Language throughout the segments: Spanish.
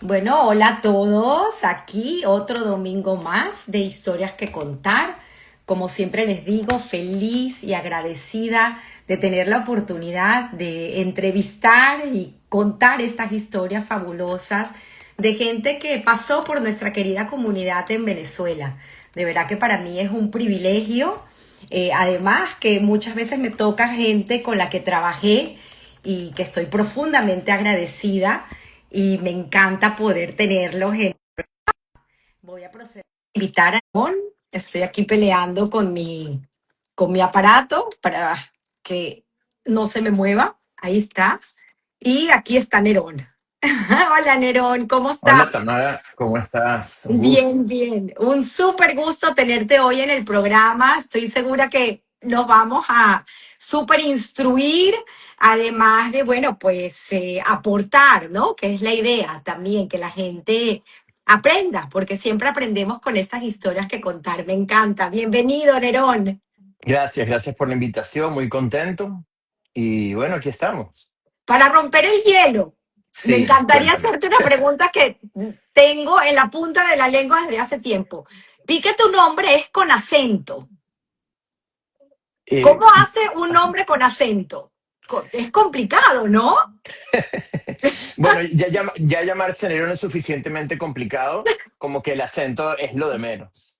Bueno, hola a todos. Aquí otro domingo más de historias que contar. Como siempre les digo, feliz y agradecida de tener la oportunidad de entrevistar y contar estas historias fabulosas de gente que pasó por nuestra querida comunidad en Venezuela. De verdad que para mí es un privilegio. Además que muchas veces me toca gente con la que trabajé y que estoy profundamente agradecida y me encanta poder tenerlos. Voy a proceder a invitar a Nerón. Estoy aquí peleando con mi aparato para que no se me mueva. Ahí está. Y aquí está Nerón. Hola Nerón, ¿cómo Hola estás? Tamara, ¿cómo estás? Un Bien, gusto. bien. Un súper gusto tenerte hoy en el programa. Estoy segura que nos vamos a súper instruir, además de, bueno, pues aportar, ¿no? Que es la idea también, que la gente aprenda, porque siempre aprendemos con estas historias que contar. Me encanta. Bienvenido, Nerón. Gracias por la invitación, muy contento. Y bueno, aquí estamos. Para romper el hielo, me Sí, encantaría cuéntame. hacerte una pregunta que tengo en la punta de la lengua desde hace tiempo. Vi que tu nombre es con acento. Eh, ¿Cómo hace un nombre con acento? Es complicado, ¿no? bueno, ya llamarse Nerón es suficientemente complicado, como que el acento es lo de menos.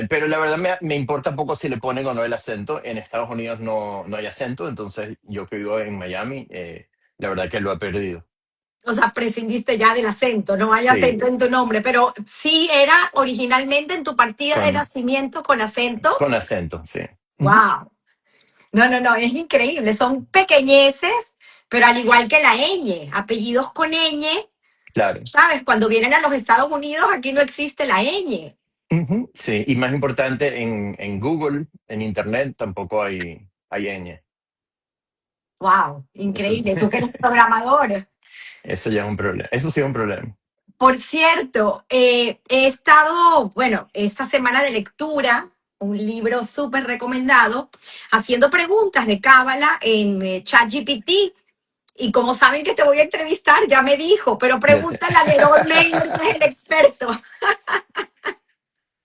Pero la verdad me importa poco si le ponen o no el acento. En Estados Unidos no hay acento, entonces yo que vivo en Miami, la verdad que lo he perdido. O sea, prescindiste ya del acento, no hay Sí, acento en tu nombre, pero sí era originalmente en tu partida de con, nacimiento con acento. con acento, sí. Ujú. ¡Wow! No, no, no, es increíble. Son pequeñeces, pero al igual que la ñ, apellidos con ñ, Claro. ¿sabes? Cuando vienen a los Estados Unidos, aquí no existe la ñ. Ujú, sí, y más importante, en Google, en Internet, tampoco hay ñ. ¡Wow! Eso, Increíble. Tú que eres programador. eso ya es un problema. Eso sí es un problema. Por cierto, he estado, bueno, esta semana de lectura, un libro súper recomendado, haciendo preguntas de Cábala en ChatGPT. Y como saben que te voy a entrevistar, ya me dijo, pero Ya sé. pregúntale a Nerón Maynor, que es el experto.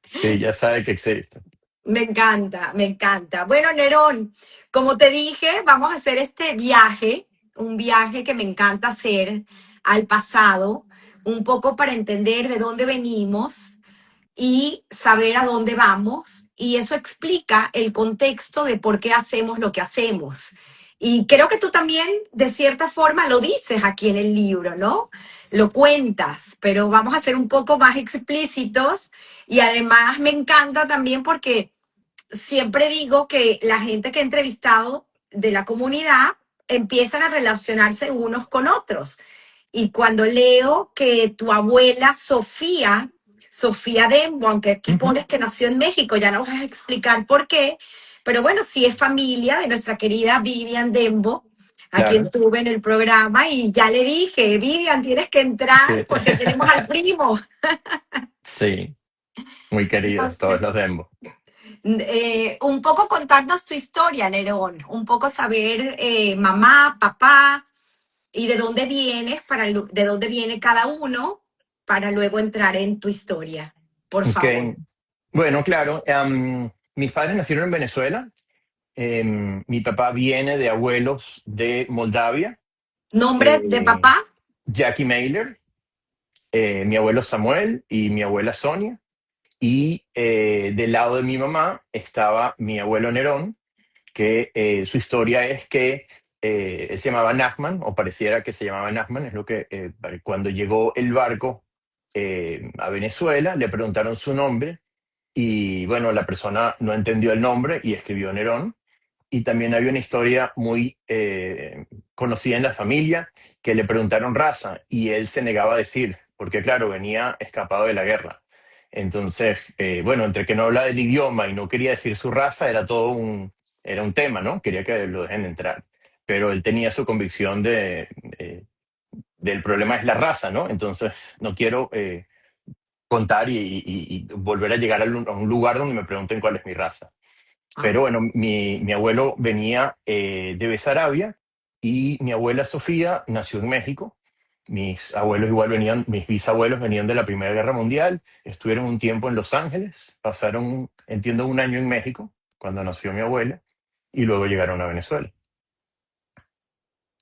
Sí, ya sabe que existe. Me encanta, me encanta. Bueno, Nerón, como te dije, vamos a hacer este viaje, un viaje que me encanta hacer al pasado, un poco para entender de dónde venimos y saber a dónde vamos. Y eso explica el contexto de por qué hacemos lo que hacemos. Y creo que tú también, de cierta forma, lo dices aquí en el libro, ¿no? Lo cuentas, pero vamos a ser un poco más explícitos. Y además me encanta también porque siempre digo que la gente que he entrevistado de la comunidad empiezan a relacionarse unos con otros. Y cuando leo que tu abuela Sofía, Sofía Dembo, aunque aquí Ujú, pones que nació en México, ya nos vas a explicar por qué, pero bueno, sí es familia de nuestra querida Vivian Dembo, a quien claro. tuve en el programa y ya le dije, Vivian, tienes que entrar Sí, porque tenemos al primo. sí, muy queridos todos Entonces, los Dembo. un poco contarnos tu historia, Nerón, un poco saber mamá, papá, y de dónde vienes, de dónde viene cada uno, para luego entrar en tu historia. Por Ok. favor. Bueno, claro. Mis padres nacieron en Venezuela. Mi papá viene de abuelos de Moldavia. Nombre de eh, papá, Jackie Mailer, mi abuelo Samuel y mi abuela Sonia. Y del lado de mi mamá estaba mi abuelo Nerón, que su historia es que él se llamaba Nachman, o pareciera que se llamaba Nachman, es lo que cuando llegó el barco a Venezuela, le preguntaron su nombre y bueno, la persona no entendió el nombre y escribió Nerón. Y también había una historia muy conocida en la familia que le preguntaron raza y él se negaba a decir, porque claro, venía escapado de la guerra. Entonces, bueno, entre que no habla del idioma y no quería decir su raza, era un tema, ¿no? Quería que lo dejen entrar. Pero él tenía su convicción eh, del problema es la raza, ¿no? Entonces, no quiero contar y volver a llegar a un lugar donde me pregunten cuál es mi raza. Pero ah, bueno, mi abuelo venía de Besarabia y mi abuela Sofía nació en México. Mis abuelos igual venían, mis bisabuelos venían de la Primera Guerra Mundial, estuvieron un tiempo en Los Ángeles, pasaron, entiendo, un año en México, cuando nació mi abuela, y luego llegaron a Venezuela.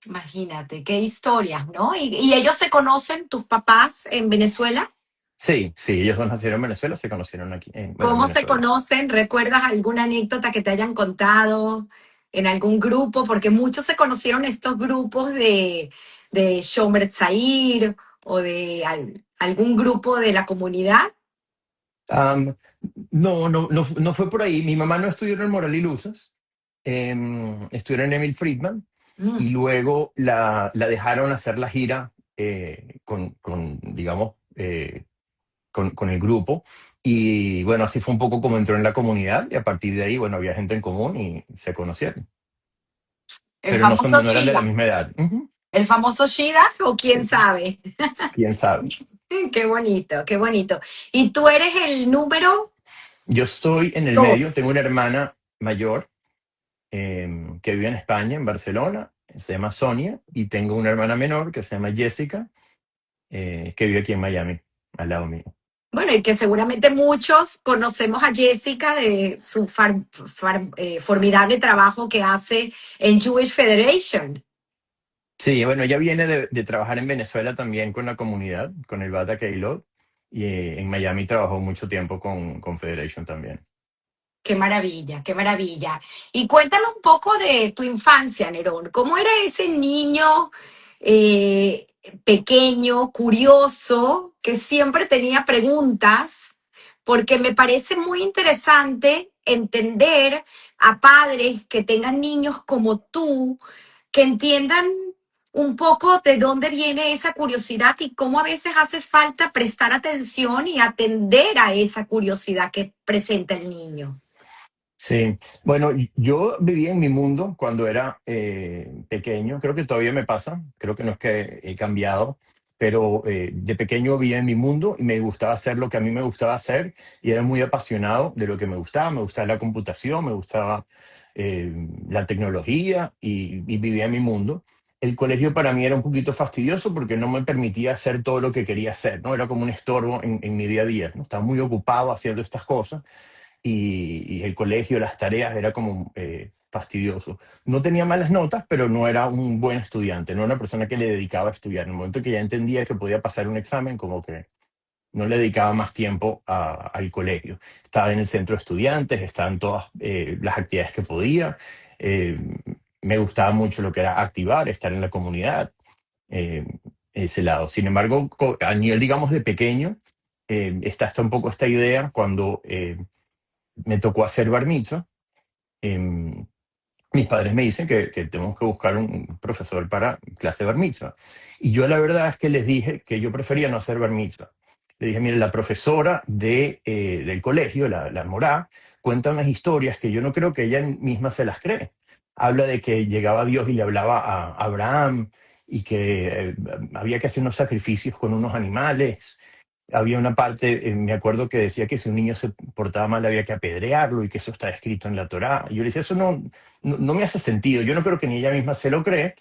Imagínate, qué historias, ¿no? Y ellos se conocen, tus papás en Venezuela. Sí, sí, ellos dos nacieron en Venezuela, se conocieron aquí, bueno, en ¿Cómo se Venezuela. conocen? ¿Recuerdas alguna anécdota que te hayan contado en algún grupo? Porque muchos se conocieron estos grupos de Shomer Tzair o de algún grupo de la comunidad. Am, no, no, no, no fue por ahí. Mi mamá no estudió en el Moral y Luces, estudió en Emil Friedman, y Mm. luego la dejaron hacer la gira digamos, con el grupo. Y bueno, así fue un poco como entró en la comunidad y a partir de ahí, bueno, había gente en común y se conocieron. El Pero no famoso son, no eran de la Shida. misma edad. Ujú. El famoso Shida, o quién Sí, sabe. quién sabe. Qué bonito, qué bonito. Y tú eres el número Yo estoy en el medio, dos. tengo una hermana mayor que vive en España, en Barcelona, se llama Sonia, y tengo una hermana menor que se llama Jessica, que vive aquí en Miami, al lado mío. Bueno, y que seguramente muchos conocemos a Jessica de su formidable trabajo que hace en Jewish Federation. Sí, bueno, ella viene de trabajar en Venezuela también con la comunidad, con el Bata Keilot, y en Miami trabajó mucho tiempo con Federation también. Qué maravilla, qué maravilla. Y cuéntame un poco de tu infancia, Nerón. ¿Cómo era ese niño eh, pequeño, curioso, que siempre tenía preguntas? Porque me parece muy interesante entender a padres que tengan niños como tú, que entiendan un poco de dónde viene esa curiosidad y cómo a veces hace falta prestar atención y atender a esa curiosidad que presenta el niño. Sí, bueno, yo vivía en mi mundo cuando era pequeño, creo que todavía me pasa, creo que no es que he cambiado, pero de pequeño vivía en mi mundo y me gustaba hacer lo que a mí me gustaba hacer y era muy apasionado de lo que me gustaba la computación, me gustaba la tecnología y vivía en mi mundo. El colegio para mí era un poquito fastidioso porque no me permitía hacer todo lo que quería hacer, ¿no? Era como un estorbo en mi día a día, ¿no? Estaba muy ocupado haciendo estas cosas y el colegio, las tareas, era como fastidioso. No tenía malas notas, pero no era un buen estudiante, no era una persona que le dedicaba a estudiar. En el momento que ya entendía que podía pasar un examen, como que no le dedicaba más tiempo al colegio. Estaba en el centro de estudiantes, estaba en todas las actividades que podía. eh, Me gustaba mucho lo que era activar, estar en la comunidad, eh, ese lado. Sin embargo, a nivel, digamos, de pequeño, está hasta un poco esta idea cuando me tocó hacer bar mitzvah. em, Mis padres me dicen que tenemos que buscar un profesor para clase de bar mitzvah. Y yo la verdad es que les dije que yo prefería no hacer bar mitzvah. Le dije, mire, la profesora del colegio, la Morá, cuenta unas historias que yo no creo que ella misma se las cree. Habla de que llegaba Dios y le hablaba a Abraham y que había que hacer unos sacrificios con unos animales. Había una parte, me acuerdo que decía que si un niño se portaba mal había que apedrearlo y que eso está escrito en la Torá. Y yo le decía, eso no me hace sentido. Yo no creo que ni ella misma se lo cree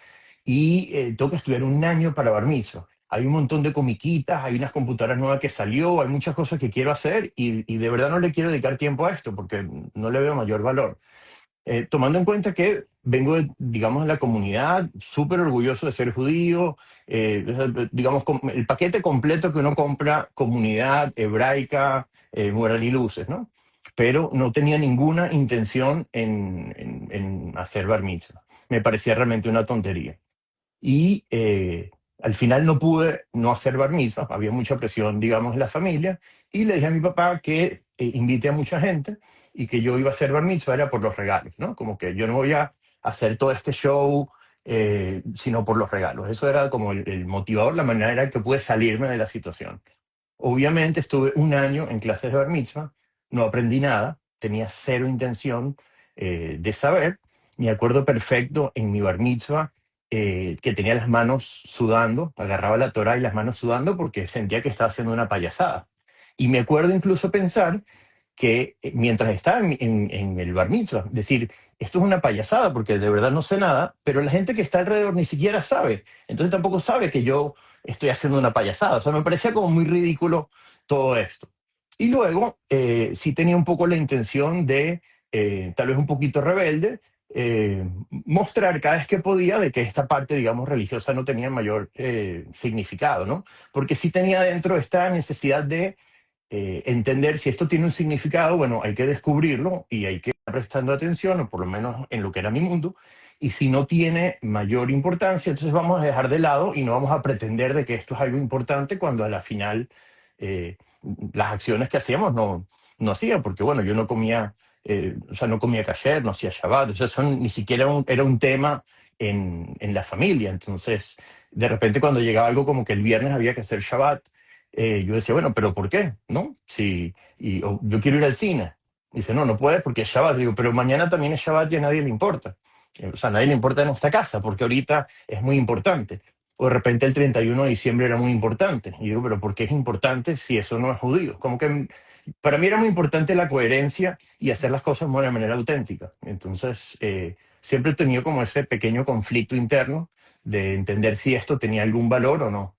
y tengo que estudiar un año para bar mitzvah. Hay un montón de comiquitas, hay unas computadoras nuevas que salió, hay muchas cosas que quiero hacer y de verdad no le quiero dedicar tiempo a esto porque no le veo mayor valor. Tomando en cuenta que vengo, digamos, de la comunidad, súper orgulloso de ser judío, digamos, el paquete completo que uno compra, comunidad hebraica, moral y luces, ¿no? Pero no tenía ninguna intención en hacer bar mitzvah. Me parecía realmente una tontería. Y al final no pude no hacer bar mitzvah, había mucha presión, digamos, en la familia, y le dije a mi papá que invite a mucha gente y que yo iba a hacer bar mitzvah era por los regalos, ¿no? Como que yo no voy a hacer todo este show sino por los regalos. Eso era como el motivador, la manera en que pude salirme de la situación. Obviamente estuve un año en clases de bar mitzvah, no aprendí nada, tenía cero intención de saber. Me acuerdo perfecto en mi bar mitzvah que tenía las manos sudando, agarraba la Torah y las manos sudando porque sentía que estaba haciendo una payasada. Y me acuerdo incluso pensar que mientras estaba en el bar mitzvah, decir, esto es una payasada porque de verdad no sé nada, pero la gente que está alrededor ni siquiera sabe. Entonces tampoco sabe que yo estoy haciendo una payasada. O sea, me parecía como muy ridículo todo esto. Y luego sí tenía un poco la intención de, tal vez un poquito rebelde, mostrar cada vez que podía de que esta parte, digamos, religiosa no tenía mayor significado, ¿no? Porque sí tenía dentro esta necesidad de entender si esto tiene un significado, bueno, hay que descubrirlo y hay que estar prestando atención, o por lo menos en lo que era mi mundo, y si no tiene mayor importancia, entonces vamos a dejar de lado y no vamos a pretender de que esto es algo importante cuando a la final eh, las acciones que hacíamos no hacían, porque bueno, yo no comía, o sea, no comía kasher, no hacía Shabbat, o sea, eso ni siquiera era un tema en la familia. Entonces, de repente cuando llegaba algo como que el viernes había que hacer Shabbat, yo decía, bueno, pero ¿por qué? ¿No? Si, o yo quiero ir al cine. Dice, no, no puedes porque es Shabbat. Digo, pero mañana también es Shabbat y a nadie le importa. O sea, a nadie le importa en esta casa porque ahorita es muy importante. O de repente el 31 de diciembre era muy importante. Y digo, pero ¿por qué es importante si eso no es judío? Como que para mí era muy importante la coherencia y hacer las cosas de una manera auténtica. Entonces, siempre he tenido como ese pequeño conflicto interno de entender si esto tenía algún valor o no.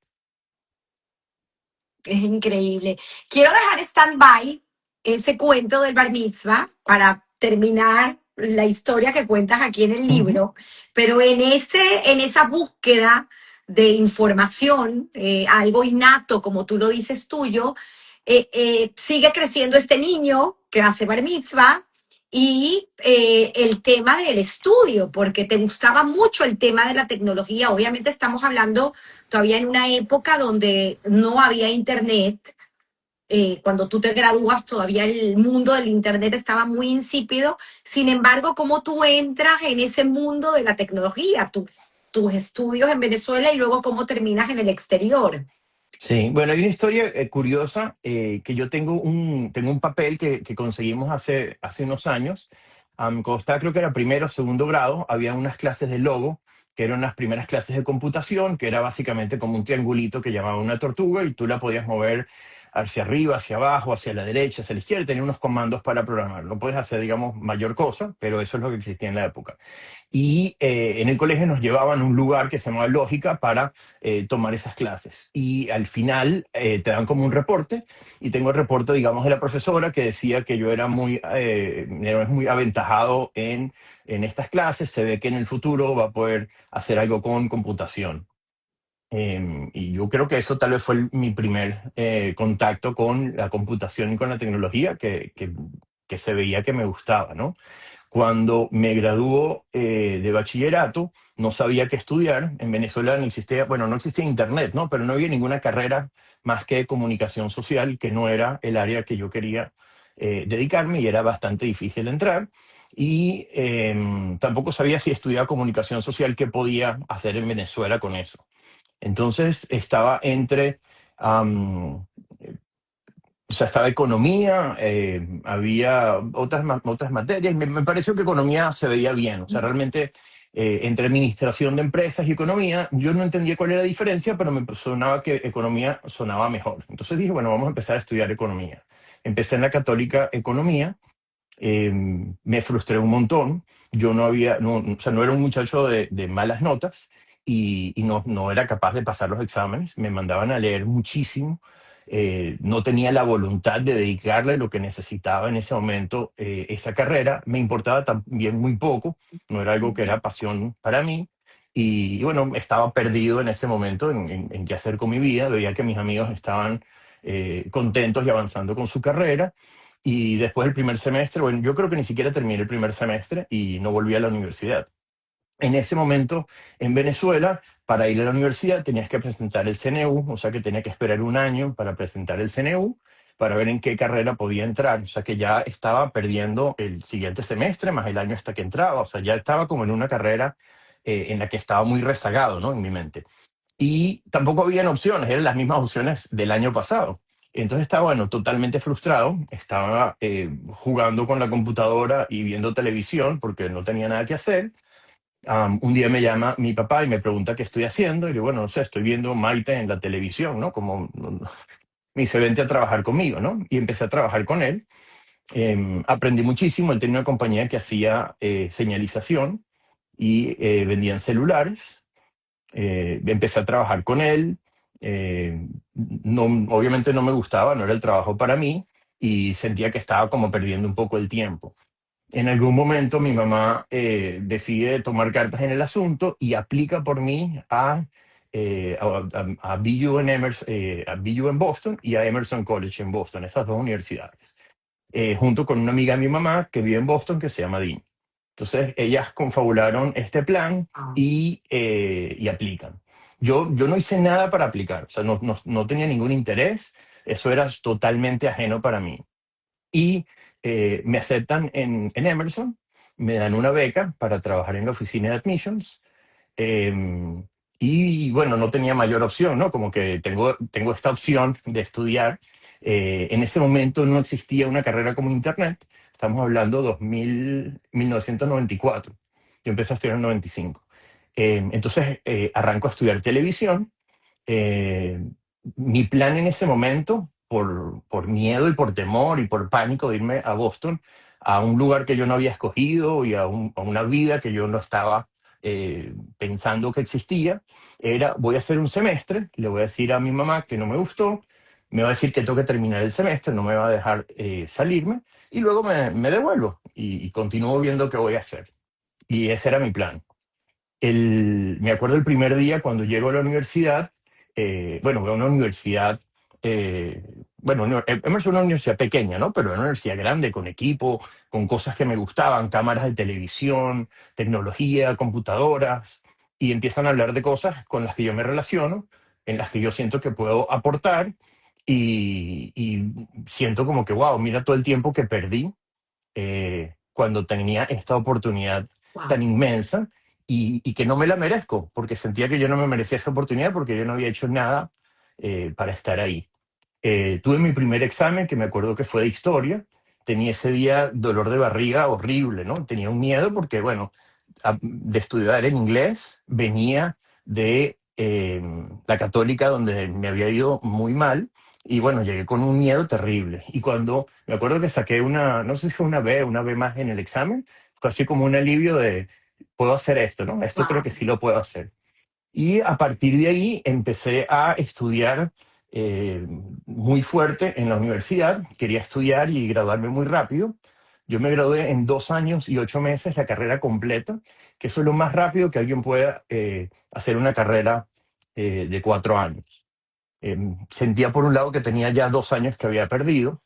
Es increíble. Quiero dejar stand-by ese cuento del bar mitzvah para terminar la historia que cuentas aquí en el Ujú. libro, pero en esa búsqueda de información, algo innato, como tú lo dices tuyo, sigue creciendo este niño que hace bar mitzvah y el tema del estudio, porque te gustaba mucho el tema de la tecnología. Obviamente estamos hablando todavía en una época donde no había internet. Cuando tú te gradúas, todavía el mundo del internet estaba muy insípido. Sin embargo, ¿cómo tú entras en ese mundo de la tecnología? Tus estudios en Venezuela y luego cómo terminas en el exterior. Sí, bueno, hay una historia curiosa que yo tengo un papel que conseguimos hace unos años. Cuando estaba, creo que era primero o segundo grado, había unas clases de Logo, que eran las primeras clases de computación, que era básicamente como un triangulito que llamaba una tortuga y tú la podías mover hacia arriba, hacia abajo, hacia la derecha, hacia la izquierda, y tenía unos comandos para programar. No puedes hacer, digamos, mayor cosa, pero eso es lo que existía en la época. Y en el colegio nos llevaban a un lugar que se llamaba Lógica para tomar esas clases. Y al final te dan como un reporte, y tengo el reporte, digamos, de la profesora que decía que yo era muy aventajado en estas clases, se ve que en el futuro va a poder hacer algo con computación. Y yo creo que eso tal vez fue mi primer contacto con la computación y con la tecnología que se veía que me gustaba, ¿no? Cuando me graduó de bachillerato, no sabía qué estudiar. En Venezuela no existía, bueno, no existía internet, ¿no? Pero no había ninguna carrera más que comunicación social, que no era el área que yo quería dedicarme y era bastante difícil entrar. Y tampoco sabía si estudiaba comunicación social, qué podía hacer en Venezuela con eso. Entonces estaba entre o sea, estaba economía, había otras materias, y me pareció que economía se veía bien. O sea, realmente entre administración de empresas y economía, yo no entendía cuál era la diferencia, pero me sonaba que economía sonaba mejor. Entonces dije, bueno, vamos a empezar a estudiar economía. Empecé en la Católica Economía, me frustré un montón. Yo o sea, no era un muchacho de malas notas y no era capaz de pasar los exámenes. Me mandaban a leer muchísimo. No tenía la voluntad de dedicarle lo que necesitaba en ese momento esa carrera. Me importaba también muy poco. No era algo que era pasión para mí. Y bueno, estaba perdido en ese momento en qué hacer con mi vida. Veía que mis amigos estaban contentos y avanzando con su carrera. Y después del primer semestre, bueno, yo creo que ni siquiera terminé el primer semestre y no volví a la universidad. En ese momento, en Venezuela, para ir a la universidad tenías que presentar el CNU, o sea que tenía que esperar un año para presentar el CNU, para ver en qué carrera podía entrar. O sea que ya estaba perdiendo el siguiente semestre, más el año hasta que entraba. O sea, ya estaba como en una carrera en la que estaba muy rezagado, ¿no? En mi mente. Y tampoco habían opciones, eran las mismas opciones del año pasado. Entonces estaba, bueno, totalmente frustrado, estaba jugando con la computadora y viendo televisión porque no tenía nada que hacer. Un día me llama mi papá y me pregunta qué estoy haciendo, y digo, bueno, no sé, estoy viendo Maite en la televisión, ¿no? Como me dice, vente a trabajar conmigo, ¿no? Y empecé a trabajar con él. Aprendí muchísimo. Él tenía una compañía que hacía señalización y vendían celulares. Empecé a trabajar con él. No, obviamente no me gustaba, no era el trabajo para mí y sentía que estaba como perdiendo un poco el tiempo. En algún momento mi mamá decide tomar cartas en el asunto y aplica por mí a BU a BU en Boston y a Emerson College en Boston, esas dos universidades, junto con una amiga de mi mamá que vive en Boston que se llama Dean. Entonces ellas confabularon este plan y aplican. Yo no hice nada para aplicar, o sea, no tenía ningún interés, eso era totalmente ajeno para mí. Y me aceptan en Emerson, me dan una beca para trabajar en la oficina de admissions. eh, y bueno, no tenía mayor opción, ¿no? Como que tengo esta opción de estudiar. En ese momento no existía una carrera como Internet. Estamos hablando 1994. Yo empecé a estudiar en 95. Entonces arranco a estudiar televisión. eh, Mi plan en ese momento, por miedo y por temor y por pánico de irme a Boston, a un lugar que yo no había escogido y a una vida que yo no estaba pensando que existía, era voy a hacer un semestre, le voy a decir a mi mamá que no me gustó, me va a decir que tengo que terminar el semestre, no me va a dejar salirme y luego me devuelvo y continúo viendo qué voy a hacer. Y ese era mi plan. Me acuerdo el primer día cuando llego a la universidad, bueno, a una universidad, bueno, Emerson es una universidad pequeña, ¿no? Pero era una universidad grande, con equipo, con cosas que me gustaban, cámaras de televisión, tecnología, computadoras, y empiezan a hablar de cosas con las que yo me relaciono, en las que yo siento que puedo aportar, y siento como que, wow, mira todo el tiempo que perdí cuando tenía esta oportunidad tan Wow. inmensa y que no me la merezco, porque sentía que yo no me merecía esa oportunidad porque yo no había hecho nada para estar ahí. Tuve mi primer examen, que me acuerdo que fue de historia. Tenía ese día dolor de barriga horrible, ¿no? Tenía un miedo porque, bueno, de estudiar en inglés, venía de la católica donde me había ido muy mal y bueno, llegué con un miedo terrible. Y cuando me acuerdo que saqué una, no sé si fue una B más en el examen, fue así como un alivio de, puedo hacer esto, ¿no? Esto creo que sí lo puedo hacer. Y a partir de ahí empecé a estudiar muy fuerte en la universidad. Quería estudiar y graduarme muy rápido. Yo me gradué en 2 años y 8 meses, la carrera completa, que eso es lo más rápido que alguien pueda hacer una carrera de 4 años. Sentía por un lado que tenía ya 2 años que había perdido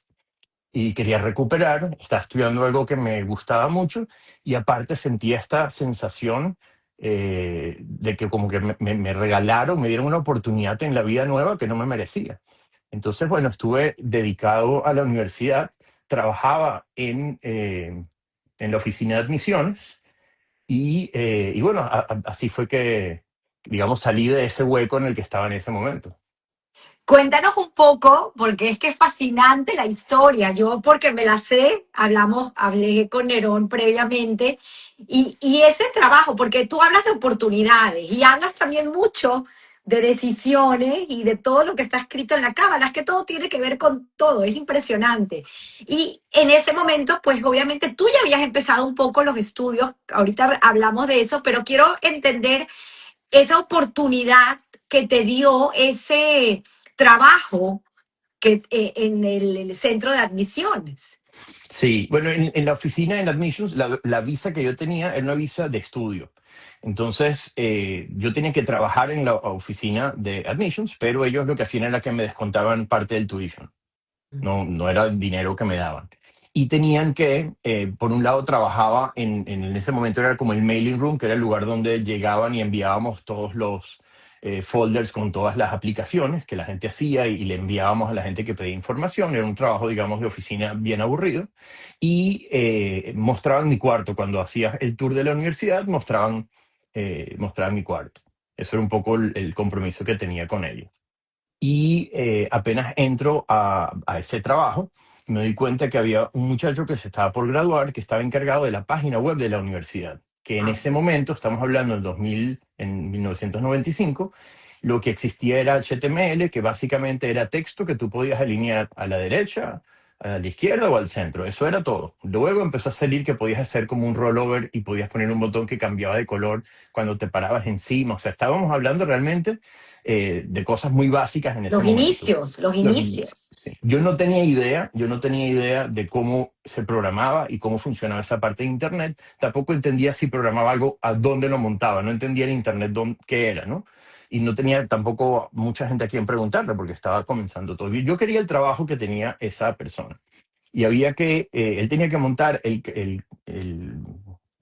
y quería recuperar, estaba estudiando algo que me gustaba mucho y aparte sentía esta sensación de que como que me regalaron, me dieron una oportunidad en la vida nueva que no me merecía. Entonces, bueno, estuve dedicado a la universidad, trabajaba en la oficina de admisiones y bueno, así fue que, digamos, salí de ese hueco en el que estaba en ese momento. Cuéntanos un poco, porque es que es fascinante la historia. Yo, porque me la sé, hablé con Nerón previamente, y ese trabajo, porque tú hablas de oportunidades y hablas también mucho de decisiones y de todo lo que está escrito en la cábala, es que todo tiene que ver con todo, es impresionante. Y en ese momento, pues obviamente tú ya habías empezado un poco los estudios, ahorita hablamos de eso, pero quiero entender esa oportunidad que te dio ese trabajo en el centro de admisiones. Sí, bueno, en la oficina en Admissions, la visa que yo tenía era una visa de estudio. Entonces, yo tenía que trabajar en la oficina de Admissions, pero ellos lo que hacían era que me descontaban parte del tuition. No era dinero que me daban. Y tenían que, por un lado, trabajaba en ese momento era como el mailing room, que era el lugar donde llegaban y enviábamos todos los folders con todas las aplicaciones que la gente hacía y le enviábamos a la gente que pedía información. Era un trabajo, digamos, de oficina bien aburrido. Y mostraban mi cuarto. Cuando hacía el tour de la universidad, mostraban mi cuarto. Eso era un poco el compromiso que tenía con ellos. Y apenas entro a ese trabajo, me doy cuenta que había un muchacho que se estaba por graduar, que estaba encargado de la página web de la universidad, que en ese momento, estamos hablando del 2000, en 1995, lo que existía era HTML, que básicamente era texto que tú podías alinear a la derecha, a la izquierda o al centro. Eso era todo. Luego empezó a salir que podías hacer como un rollover y podías poner un botón que cambiaba de color cuando te parabas encima. O sea, estábamos hablando realmente de cosas muy básicas en ese Los momento. inicios, los Los inicios, inicios. sí. Yo no tenía idea de cómo se programaba y cómo funcionaba esa parte de Internet. Tampoco entendía si programaba algo, a dónde lo montaba. No entendía el Internet qué era, ¿no? Y no tenía tampoco mucha gente a quien preguntarle porque estaba comenzando todo. Yo quería el trabajo que tenía esa persona. Y él tenía que montar el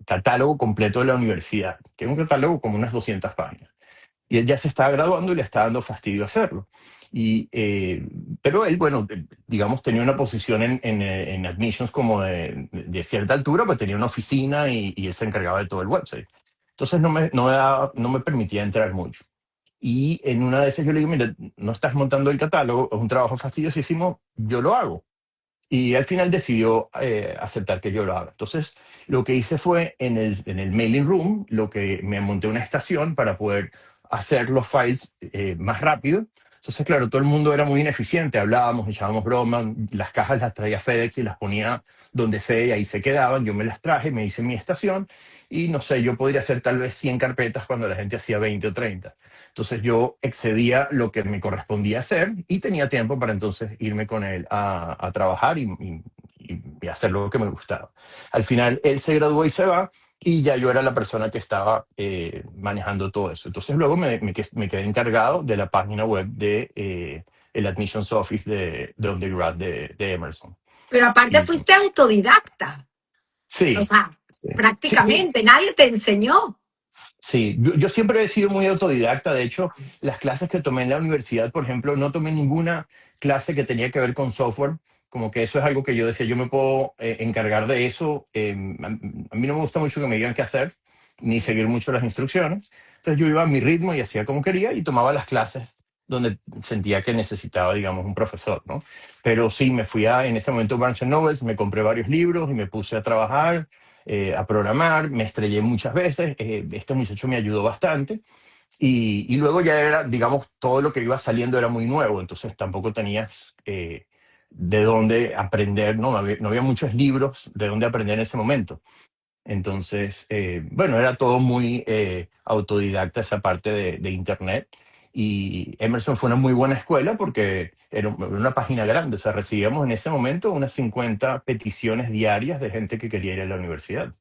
catálogo completo de la universidad, que es un catálogo como unas 200 páginas. Y él ya se estaba graduando y le estaba dando fastidio hacerlo. Y, pero él, bueno, digamos, tenía una posición en admissions como de cierta altura, pues tenía una oficina y él se encargaba de todo el website. Entonces no me permitía entrar mucho. Y en una de esas yo le digo, mira, no estás montando el catálogo, es un trabajo fastidiosísimo, yo lo hago. Y al final decidió aceptar que yo lo haga. Entonces, lo que hice fue en el mailing room, lo que me monté una estación para poder hacer los files más rápido. Entonces, claro, todo el mundo era muy ineficiente, hablábamos, echábamos bromas, las cajas las traía FedEx y las ponía donde sea y ahí se quedaban. Yo me las traje, me hice mi estación y no sé, yo podría hacer tal vez 100 carpetas cuando la gente hacía 20 o 30. Entonces yo excedía lo que me correspondía hacer y tenía tiempo para entonces irme con él a trabajar y hacer lo que me gustaba. Al final él se graduó y se va y ya yo era la persona que estaba manejando todo eso. Entonces luego me quedé encargado de la página web de el Admissions Office de Undergrad de Emerson. Pero aparte Y fuiste autodidacta, o sí, sea, sí, sí, sí. prácticamente nadie te enseñó. Sí, yo siempre he sido muy autodidacta. De hecho, las clases que tomé en la universidad, por ejemplo, no tomé ninguna clase que tenía que ver con software. Como que eso es algo que yo decía, yo me puedo encargar de eso. A mí no me gusta mucho que me digan qué hacer, ni seguir mucho las instrucciones. Entonces yo iba a mi ritmo y hacía como quería y tomaba las clases donde sentía que necesitaba, digamos, un profesor, ¿no? Pero sí, en ese momento Barnes Nobles, me compré varios libros y me puse a trabajar a programar, me estrellé muchas veces, este muchacho me ayudó bastante y luego ya era, digamos, todo lo que iba saliendo era muy nuevo, entonces tampoco tenías de dónde aprender, ¿no? No había muchos libros de dónde aprender en ese momento. Entonces, bueno, era todo muy autodidacta esa parte de Internet. Y Emerson fue una muy buena escuela porque era una página grande. O sea, recibíamos en ese momento unas 50 peticiones diarias de gente que quería ir a la universidad.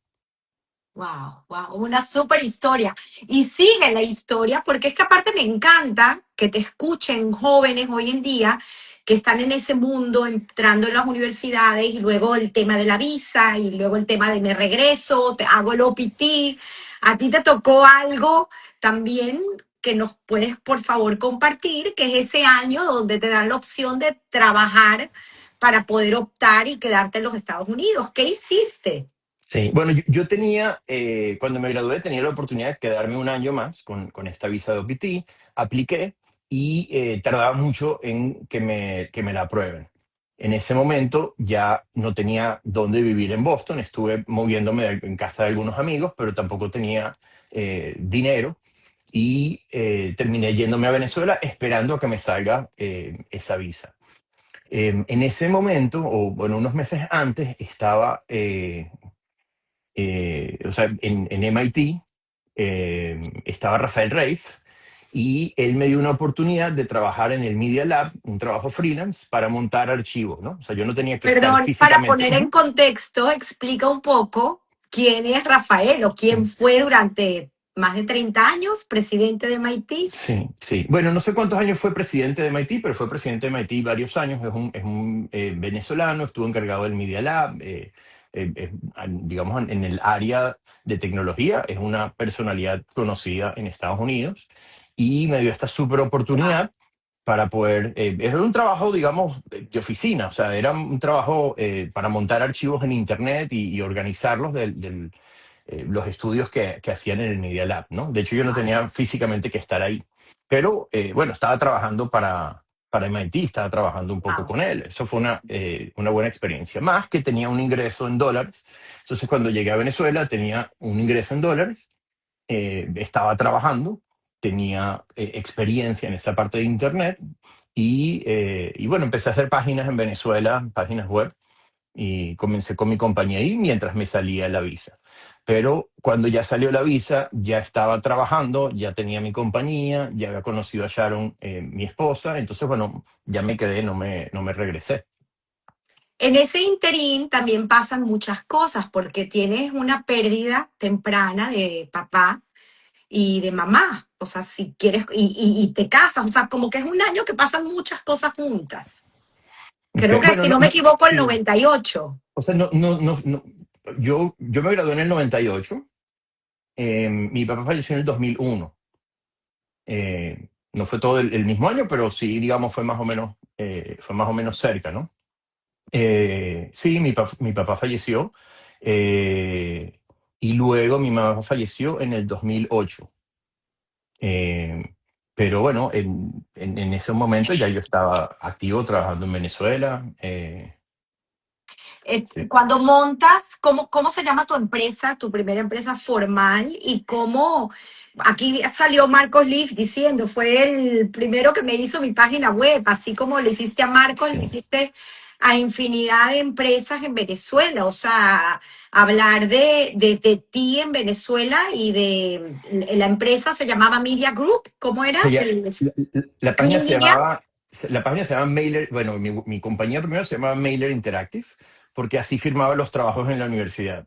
Wow, wow, una súper historia. Y sigue la historia, porque es que aparte me encanta que te escuchen jóvenes hoy en día que están en ese mundo, entrando en las universidades, y luego el tema de la visa, y luego el tema de me regreso, te hago el OPT. A ti te tocó algo también que nos puedes, por favor, compartir, que es ese año donde te dan la opción de trabajar para poder optar y quedarte en los Estados Unidos. ¿Qué hiciste? Sí, bueno, cuando me gradué tenía la oportunidad de quedarme un año más con esta visa de OPT, apliqué y tardaba mucho en que me la aprueben. En ese momento ya no tenía dónde vivir en Boston, estuve moviéndome en casa de algunos amigos, pero tampoco tenía dinero y terminé yéndome a Venezuela esperando a que me salga esa visa. En ese momento, o bueno, unos meses antes, estaba o sea, en MIT estaba Rafael Reif y él me dio una oportunidad de trabajar en el Media Lab, un trabajo freelance, para montar archivos, ¿no? O sea, yo no tenía que estar Perdón, para físicamente. poner en contexto, explica un poco quién es Rafael o quién Ujú. fue durante más de 30 años presidente de MIT. Sí, sí. Bueno, no sé cuántos años fue presidente de MIT, pero fue presidente de MIT varios años. Es un venezolano, estuvo encargado del Media Lab, digamos, en el área de tecnología. Es una personalidad conocida en Estados Unidos y me dio esta súper Wow, oportunidad para poder, era un trabajo, digamos, de oficina, o sea, era un trabajo para montar archivos en Internet y organizarlos los estudios que hacían en el Media Lab, ¿no? De hecho, yo no vale. tenía físicamente que estar ahí, pero bueno, estaba trabajando para MIT, estaba trabajando un poco Wow. con él. Eso fue una buena experiencia, más que tenía un ingreso en dólares. Entonces, cuando llegué a Venezuela, tenía un ingreso en dólares, estaba trabajando, tenía experiencia en esa parte de Internet Y bueno, empecé a hacer páginas en Venezuela, páginas web, y comencé con mi compañía ahí mientras me salía la visa. Pero cuando ya salió la visa, ya estaba trabajando, ya tenía mi compañía, ya había conocido a Sharon, mi esposa, entonces bueno, ya me quedé, no me regresé. En ese interín también pasan muchas cosas porque tienes una pérdida temprana de papá y de mamá. O sea, si quieres, y te casas, o sea, como que es un año que pasan muchas cosas juntas. Creo que, Bueno, si no me equivoco, el sí, 98. o sea, yo me gradué en el 98. Mi papá falleció en el 2001. No fue todo el mismo año, pero sí, digamos, fue más o menos cerca, ¿no? Sí, mi papá falleció, eh, y luego mi mamá falleció en el 2008. Eh, pero bueno, en ese momento ya yo estaba activo trabajando en Venezuela. Sí. Cuando montas, ¿cómo se llama tu empresa, tu primera empresa formal? Y cómo, aquí salió Marcos Leaf diciendo, fue el primero que me hizo mi página web, así como le hiciste a Marcos, le Sí. hiciste a infinidad de empresas en Venezuela. O sea, hablar de ti en Venezuela y de la empresa se llamaba Media Group. ¿Cómo era? Se lla- El la página Screen se Media. llamaba, la página se llama Mailer, bueno, mi compañía primero se llamaba Mailer Interactive, porque así firmaba los trabajos en la universidad.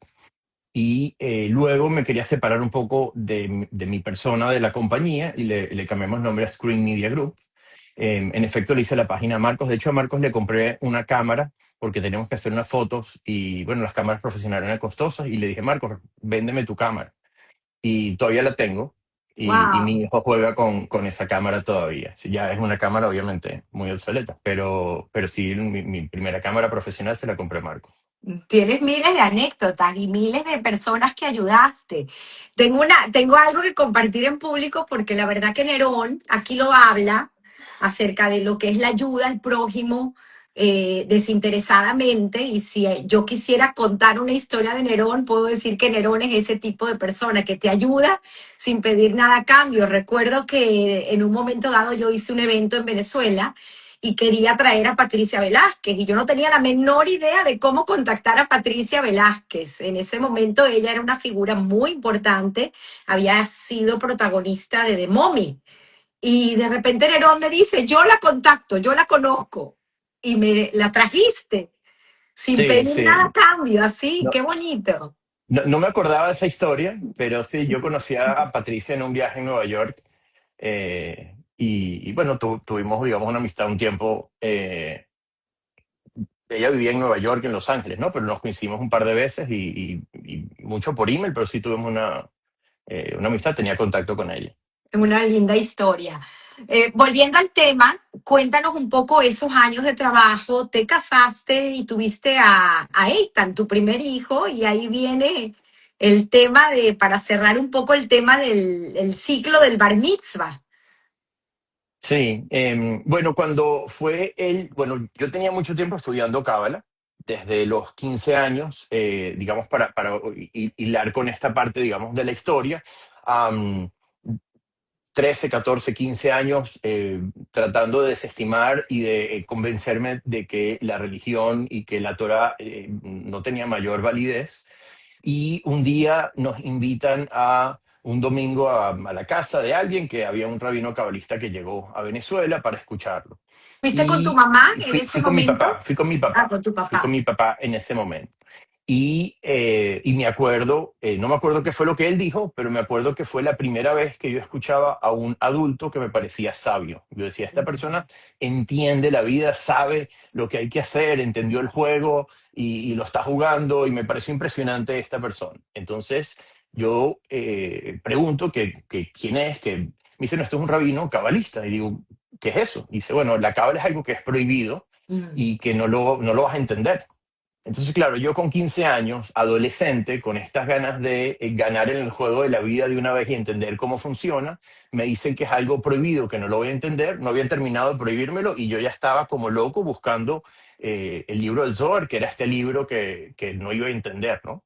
Y luego me quería separar un poco de mi persona, de la compañía, y le cambiamos nombre a Screen Media Group. En efecto, le hice la página a Marcos. De hecho, a Marcos le compré una cámara porque teníamos que hacer unas fotos y, bueno, las cámaras profesionales eran costosas. Y le dije, Marcos, véndeme tu cámara. Y todavía la tengo. Y mi Wow. hijo juega con esa cámara todavía. Sí, ya es una cámara, obviamente, muy obsoleta, pero sí, mi primera cámara profesional se la compré a Marcos. Tienes miles de anécdotas y miles de personas que ayudaste. Tengo algo que compartir en público porque la verdad que Nerón aquí lo habla acerca de lo que es la ayuda al prójimo desinteresadamente. Y si yo quisiera contar una historia de Nerón, puedo decir que Nerón es ese tipo de persona que te ayuda sin pedir nada a cambio. Recuerdo que en un momento dado yo hice un evento en Venezuela y quería traer a Patricia Velázquez y yo no tenía la menor idea de cómo contactar a Patricia Velázquez. En ese momento ella era una figura muy importante, había sido protagonista de The Mommy y de repente Nerón me dice, yo la contacto, yo la conozco y me la trajiste sin Sí, pedir nada a sí. cambio, así, No, qué bonito. no me acordaba de esa historia, pero sí, yo conocí a Patricia en un viaje en Nueva York. Y bueno, tuvimos, digamos, una amistad un tiempo. Ella vivía en Nueva York, en Los Ángeles, ¿no? Pero nos coincidimos un par de veces y mucho por email, pero sí tuvimos una amistad, tenía contacto con ella. Es una linda historia. Volviendo al tema, cuéntanos un poco esos años de trabajo. Te casaste y tuviste a Eitan, tu primer hijo, y ahí viene el tema para cerrar un poco el tema del el ciclo del bar mitzvah. Sí, bueno, cuando fue él, bueno, yo tenía mucho tiempo estudiando Cábala, desde los 15 años, digamos, para hilar con esta parte, digamos, de la historia. Am, 13, 14, 15 años, tratando de desestimar y de convencerme de que la religión y que la Torah no tenía mayor validez. Y un día nos invitan a un domingo a la casa de alguien que había un rabino cabalista que llegó a Venezuela para escucharlo. ¿Fuiste con tu Y mamá en fui, ese fui con mi momento? papá, fui con mi Ah, papá, con tu fui con papá. mi papá en ese momento. Y me acuerdo, no me acuerdo qué fue lo que él dijo, pero me acuerdo que fue la primera vez que yo escuchaba a un adulto que me parecía sabio. Yo decía, esta persona entiende la vida, sabe lo que hay que hacer, entendió el juego y lo está jugando y me pareció impresionante esta persona. Entonces yo pregunto que quién es, que me dice, no, esto es un rabino cabalista. Y digo, ¿qué es eso? Y dice, bueno, la cábala es algo que es prohibido Mm. y que no lo vas a entender. Entonces, claro, yo con 15 años, adolescente, con estas ganas de ganar en el juego de la vida de una vez y entender cómo funciona, me dicen que es algo prohibido, que no lo voy a entender, no habían terminado de prohibírmelo y yo ya estaba como loco buscando el libro del Zohar, que era este libro que no iba a entender, ¿no?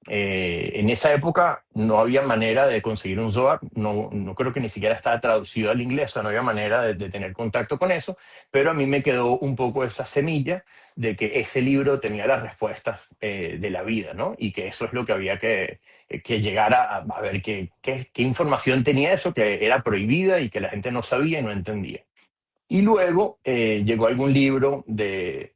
En esa época no había manera de conseguir un Zohar, no creo que ni siquiera estaba traducido al inglés, o sea, no había manera de tener contacto con eso, pero a mí me quedó un poco esa semilla de que ese libro tenía las respuestas de la vida, ¿no? Y que eso es lo que había que llegar a ver qué información tenía eso, que era prohibida y que la gente no sabía y no entendía. Y luego llegó algún libro de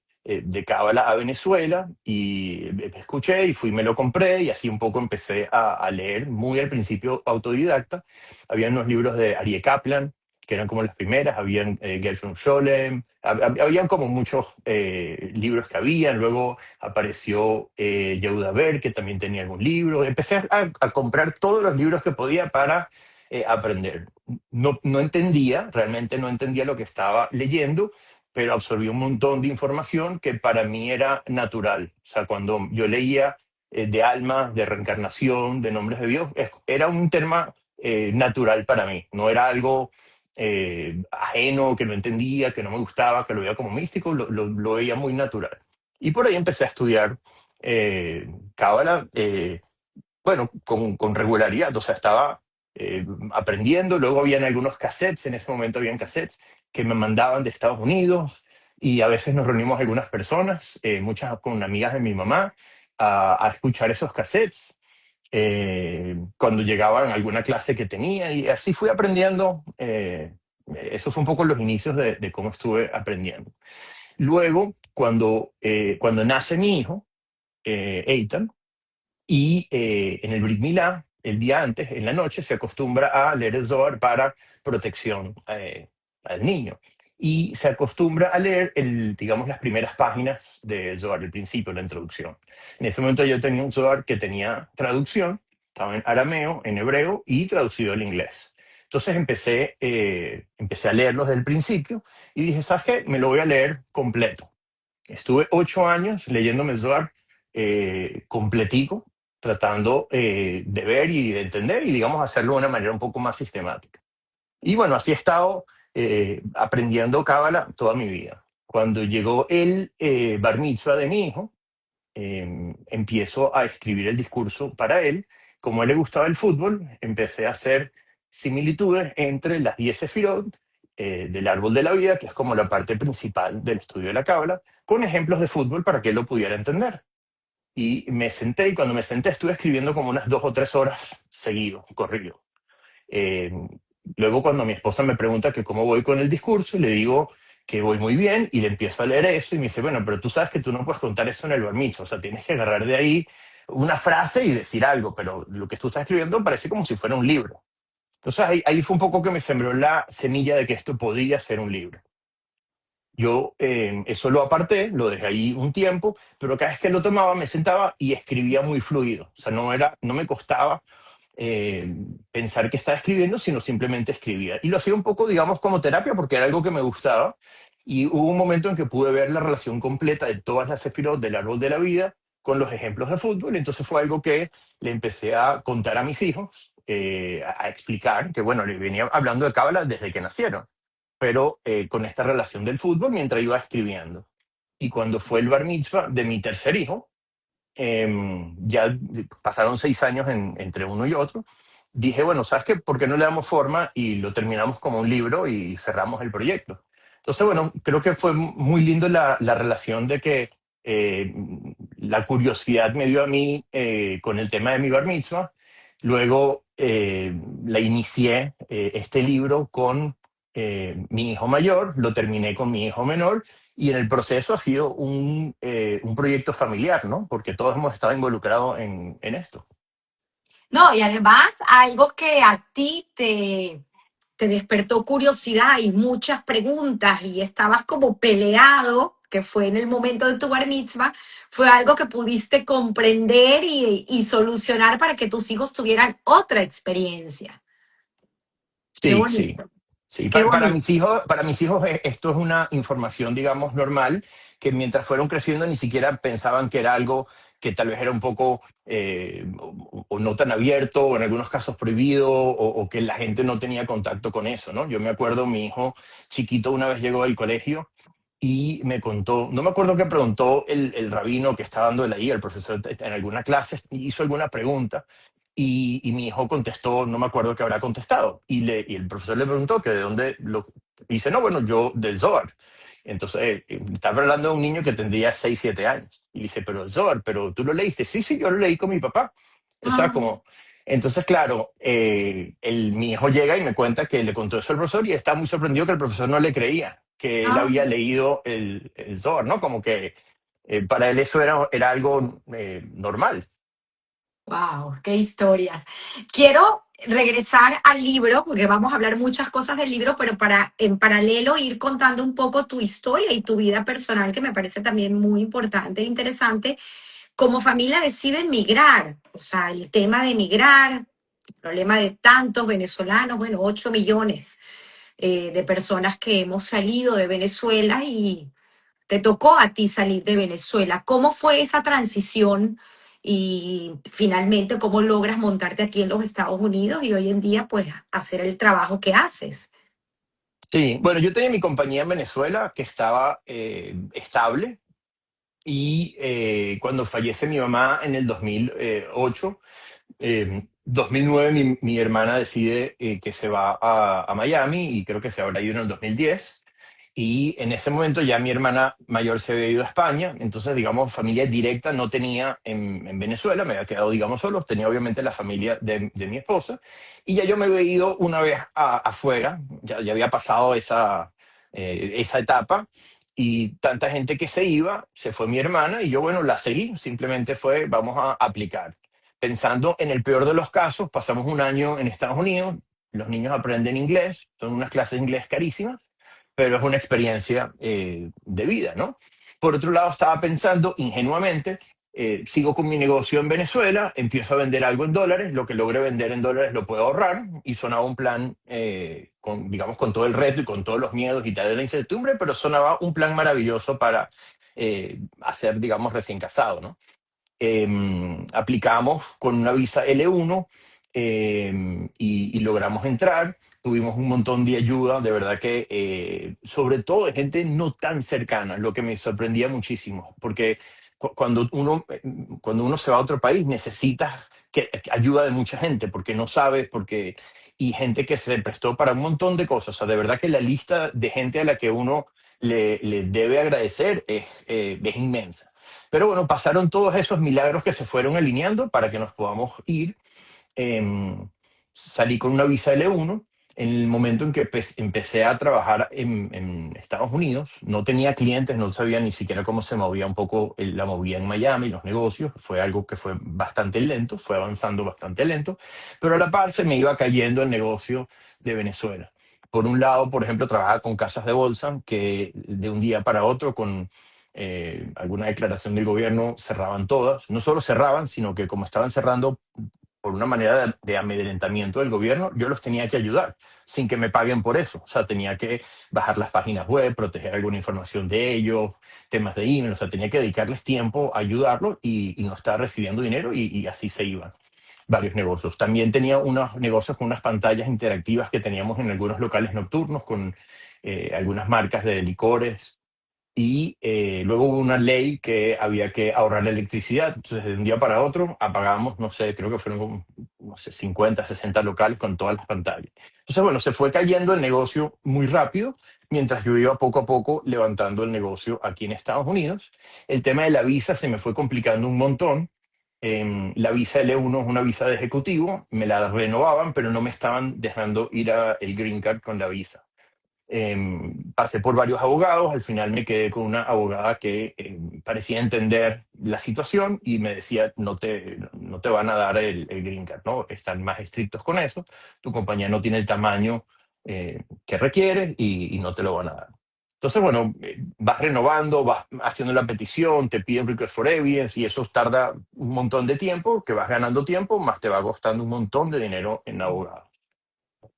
Cábala a Venezuela y escuché y fui, me lo compré y así un poco empecé a leer, muy al principio autodidacta. Había unos libros de Aryeh Kaplan, que eran como las primeras, habían Gershom Scholem, habían como muchos libros que habían. Luego apareció Yehuda Ber, que también tenía algún libro. Empecé a comprar todos los libros que podía para aprender. No entendía, realmente no entendía lo que estaba leyendo, pero absorbí un montón de información que para mí era natural. O sea, cuando yo leía de alma, de reencarnación, de nombres de Dios, era un tema natural para mí, no era algo ajeno, que no entendía, que no me gustaba, que lo veía como místico, lo veía muy natural. Y por ahí empecé a estudiar Cábala, bueno, con regularidad, o sea, estaba aprendiendo. Luego habían algunos cassettes, en ese momento habían cassettes que me mandaban de Estados Unidos y a veces nos reunimos algunas personas, muchas con amigas de mi mamá, a escuchar esos cassettes cuando llegaban a alguna clase que tenía y así fui aprendiendo. Eso fue un poco los inicios de cómo estuve aprendiendo. Luego, cuando nace mi hijo, Eitan, y en el Brit Milá, el día antes, en la noche, se acostumbra a leer el Zohar para protección al niño. Y se acostumbra a leer, digamos, las primeras páginas del Zohar, el principio, la introducción. En ese momento yo tenía un Zohar que tenía traducción, estaba en arameo, en hebreo y traducido al inglés. Entonces empecé a leerlos desde el principio y dije, ¿sabes qué? Me lo voy a leer completo. Estuve 8 años leyéndome el Zohar completico, tratando de ver y de entender y, digamos, hacerlo de una manera un poco más sistemática. Y bueno, así he estado aprendiendo Cábala toda mi vida. Cuando llegó el bar mitzvah de mi hijo, empiezo a escribir el discurso para él. Como a él le gustaba el fútbol, empecé a hacer similitudes entre las 10 sefirot del árbol de la vida, que es como la parte principal del estudio de la Cábala, con ejemplos de fútbol para que él lo pudiera entender. Y me senté, y cuando me senté estuve escribiendo como unas 2 o 3 horas seguido, corrido. Eh, Luego cuando mi esposa me pregunta que cómo voy con el discurso, le digo que voy muy bien y le empiezo a leer eso y me dice, bueno, pero tú sabes que tú no puedes contar eso en el bar mitzvah, o sea, tienes que agarrar de ahí una frase y decir algo, pero lo que tú estás escribiendo parece como si fuera un libro. Entonces ahí fue un poco que me sembró la semilla de que esto podía ser un libro. Yo eso lo aparté, lo dejé ahí un tiempo, pero cada vez que lo tomaba me sentaba y escribía muy fluido. O sea, no me costaba eh, pensar que estaba escribiendo, sino simplemente escribía. Y lo hacía un poco, digamos, como terapia, porque era algo que me gustaba. Y hubo un momento en que pude ver la relación completa de todas las sefirot del árbol de la vida con los ejemplos de fútbol. Entonces fue algo que le empecé a contar a mis hijos, a explicar, que bueno, les venía hablando de Cábala desde que nacieron, pero con esta relación del fútbol mientras iba escribiendo. Y cuando fue el bar mitzvah de mi tercer hijo, ya pasaron 6 años entre uno y otro, dije, bueno, ¿sabes qué? ¿Por qué no le damos forma y lo terminamos como un libro y cerramos el proyecto? Entonces, bueno, creo que fue muy lindo la relación de que eh, la curiosidad me dio a mí con el tema de mi bar mitzvah. Luego la inicié este libro con mi hijo mayor, lo terminé con mi hijo menor y en el proceso ha sido un proyecto familiar, ¿no? Porque todos hemos estado involucrados en esto. No, y además algo que a ti te despertó curiosidad y muchas preguntas y estabas como peleado, que fue en el momento de tu bar mitzvah, fue algo que pudiste comprender y solucionar para que tus hijos tuvieran otra experiencia. Qué Sí, sí. bonito, Sí, qué bonito. para mis hijos esto es una información, digamos, normal, que mientras fueron creciendo ni siquiera pensaban que era algo que tal vez era un poco o no tan abierto, o en algunos casos prohibido, o que la gente no tenía contacto con eso, ¿no? Yo me acuerdo, mi hijo chiquito una vez llegó del colegio y me contó, no me acuerdo qué preguntó el rabino que estaba dando ahí, el profesor en alguna clase, hizo alguna pregunta y mi hijo contestó, no me acuerdo qué habrá contestado. Y el profesor le preguntó que de dónde lo... Y dice, no, bueno, yo del Zohar. Entonces, estaba hablando de un niño que tendría 6 7 años. Y dice, pero el Zohar, pero tú lo leíste. Sí, sí, yo lo leí con mi papá. O sea, Ah, como... Entonces, claro, mi hijo llega y me cuenta que le contó eso al profesor y está muy sorprendido que el profesor no le creía que él había ah. leído el Zohar, ¿no? Como que para él eso era algo normal. Wow, qué historias. Quiero regresar al libro, porque vamos a hablar muchas cosas del libro, pero para en paralelo ir contando un poco tu historia y tu vida personal, que me parece también muy importante e interesante. Como familia deciden migrar, o sea, el tema de migrar, el problema de tantos venezolanos, bueno, 8 millones de personas que hemos salido de Venezuela y te tocó a ti salir de Venezuela. ¿Cómo fue esa transición y finalmente cómo logras montarte aquí en los Estados Unidos y hoy en día pues hacer el trabajo que haces? Sí, bueno, yo tenía mi compañía en Venezuela que estaba estable y cuando fallece mi mamá en el 2008, 2009 mi hermana decide que se va a Miami y creo que se habrá ido en el 2010. Y en ese momento ya mi hermana mayor se había ido a España, entonces, digamos, familia directa no tenía en Venezuela, me había quedado, digamos, solo. Tenía obviamente la familia de mi esposa y ya yo me había ido una vez afuera, ya había pasado esa etapa y tanta gente que se iba, se fue mi hermana y yo, bueno, la seguí, simplemente fue, vamos a aplicar. Pensando en el peor de los casos, pasamos un año en Estados Unidos, los niños aprenden inglés, son unas clases de inglés carísimas, pero es una experiencia de vida, ¿no? Por otro lado, estaba pensando ingenuamente, sigo con mi negocio en Venezuela, empiezo a vender algo en dólares, lo que logre vender en dólares lo puedo ahorrar, y sonaba un plan, con, digamos, con todo el reto y con todos los miedos y tal de la incertidumbre, pero sonaba un plan maravilloso para hacer, digamos, recién casado, ¿no? Aplicamos con una visa L1 y logramos entrar. Tuvimos un montón de ayuda, de verdad que, sobre todo de gente no tan cercana, lo que me sorprendía muchísimo, porque cuando uno se va a otro país necesitas ayuda de mucha gente, porque no sabes, porque, y gente que se prestó para un montón de cosas. O sea, de verdad que la lista de gente a la que uno le debe agradecer es inmensa. Pero bueno, pasaron todos esos milagros que se fueron alineando para que nos podamos ir. Eh, Salí con una visa L1. En el momento en que empecé a trabajar en Estados Unidos, no tenía clientes, no sabía ni siquiera cómo se movía un poco la movía en Miami, los negocios. Fue algo que fue bastante lento, fue avanzando bastante lento, pero a la par se me iba cayendo el negocio de Venezuela. Por un lado, por ejemplo, trabajaba con casas de bolsa que de un día para otro, con alguna declaración del gobierno, cerraban todas. No solo cerraban, sino que como estaban cerrando por una manera de amedrentamiento del gobierno, yo los tenía que ayudar sin que me paguen por eso. O sea, tenía que bajar las páginas web, proteger alguna información de ellos, temas de email. O sea, tenía que dedicarles tiempo a ayudarlos y no estar recibiendo dinero y así se iban varios negocios. También tenía unos negocios con unas pantallas interactivas que teníamos en algunos locales nocturnos con algunas marcas de licores y luego hubo una ley que había que ahorrar la electricidad. Entonces, de un día para otro apagamos, no sé, creo que fueron como, no sé, 50, 60 locales con todas las pantallas. Entonces, bueno, se fue cayendo el negocio muy rápido mientras yo iba poco a poco levantando el negocio aquí en Estados Unidos. El tema de la visa se me fue complicando un montón. La visa L1 es una visa de ejecutivo, me la renovaban, pero no me estaban dejando ir a el green card con la visa. Pasé por varios abogados, al final me quedé con una abogada que parecía entender la situación y me decía, no te van a dar el green card, ¿no? Están más estrictos con eso, tu compañía no tiene el tamaño que requiere y no te lo van a dar. Entonces, bueno, vas renovando, vas haciendo la petición, te piden request for evidence y eso tarda un montón de tiempo, que vas ganando tiempo, más te va costando un montón de dinero en abogados.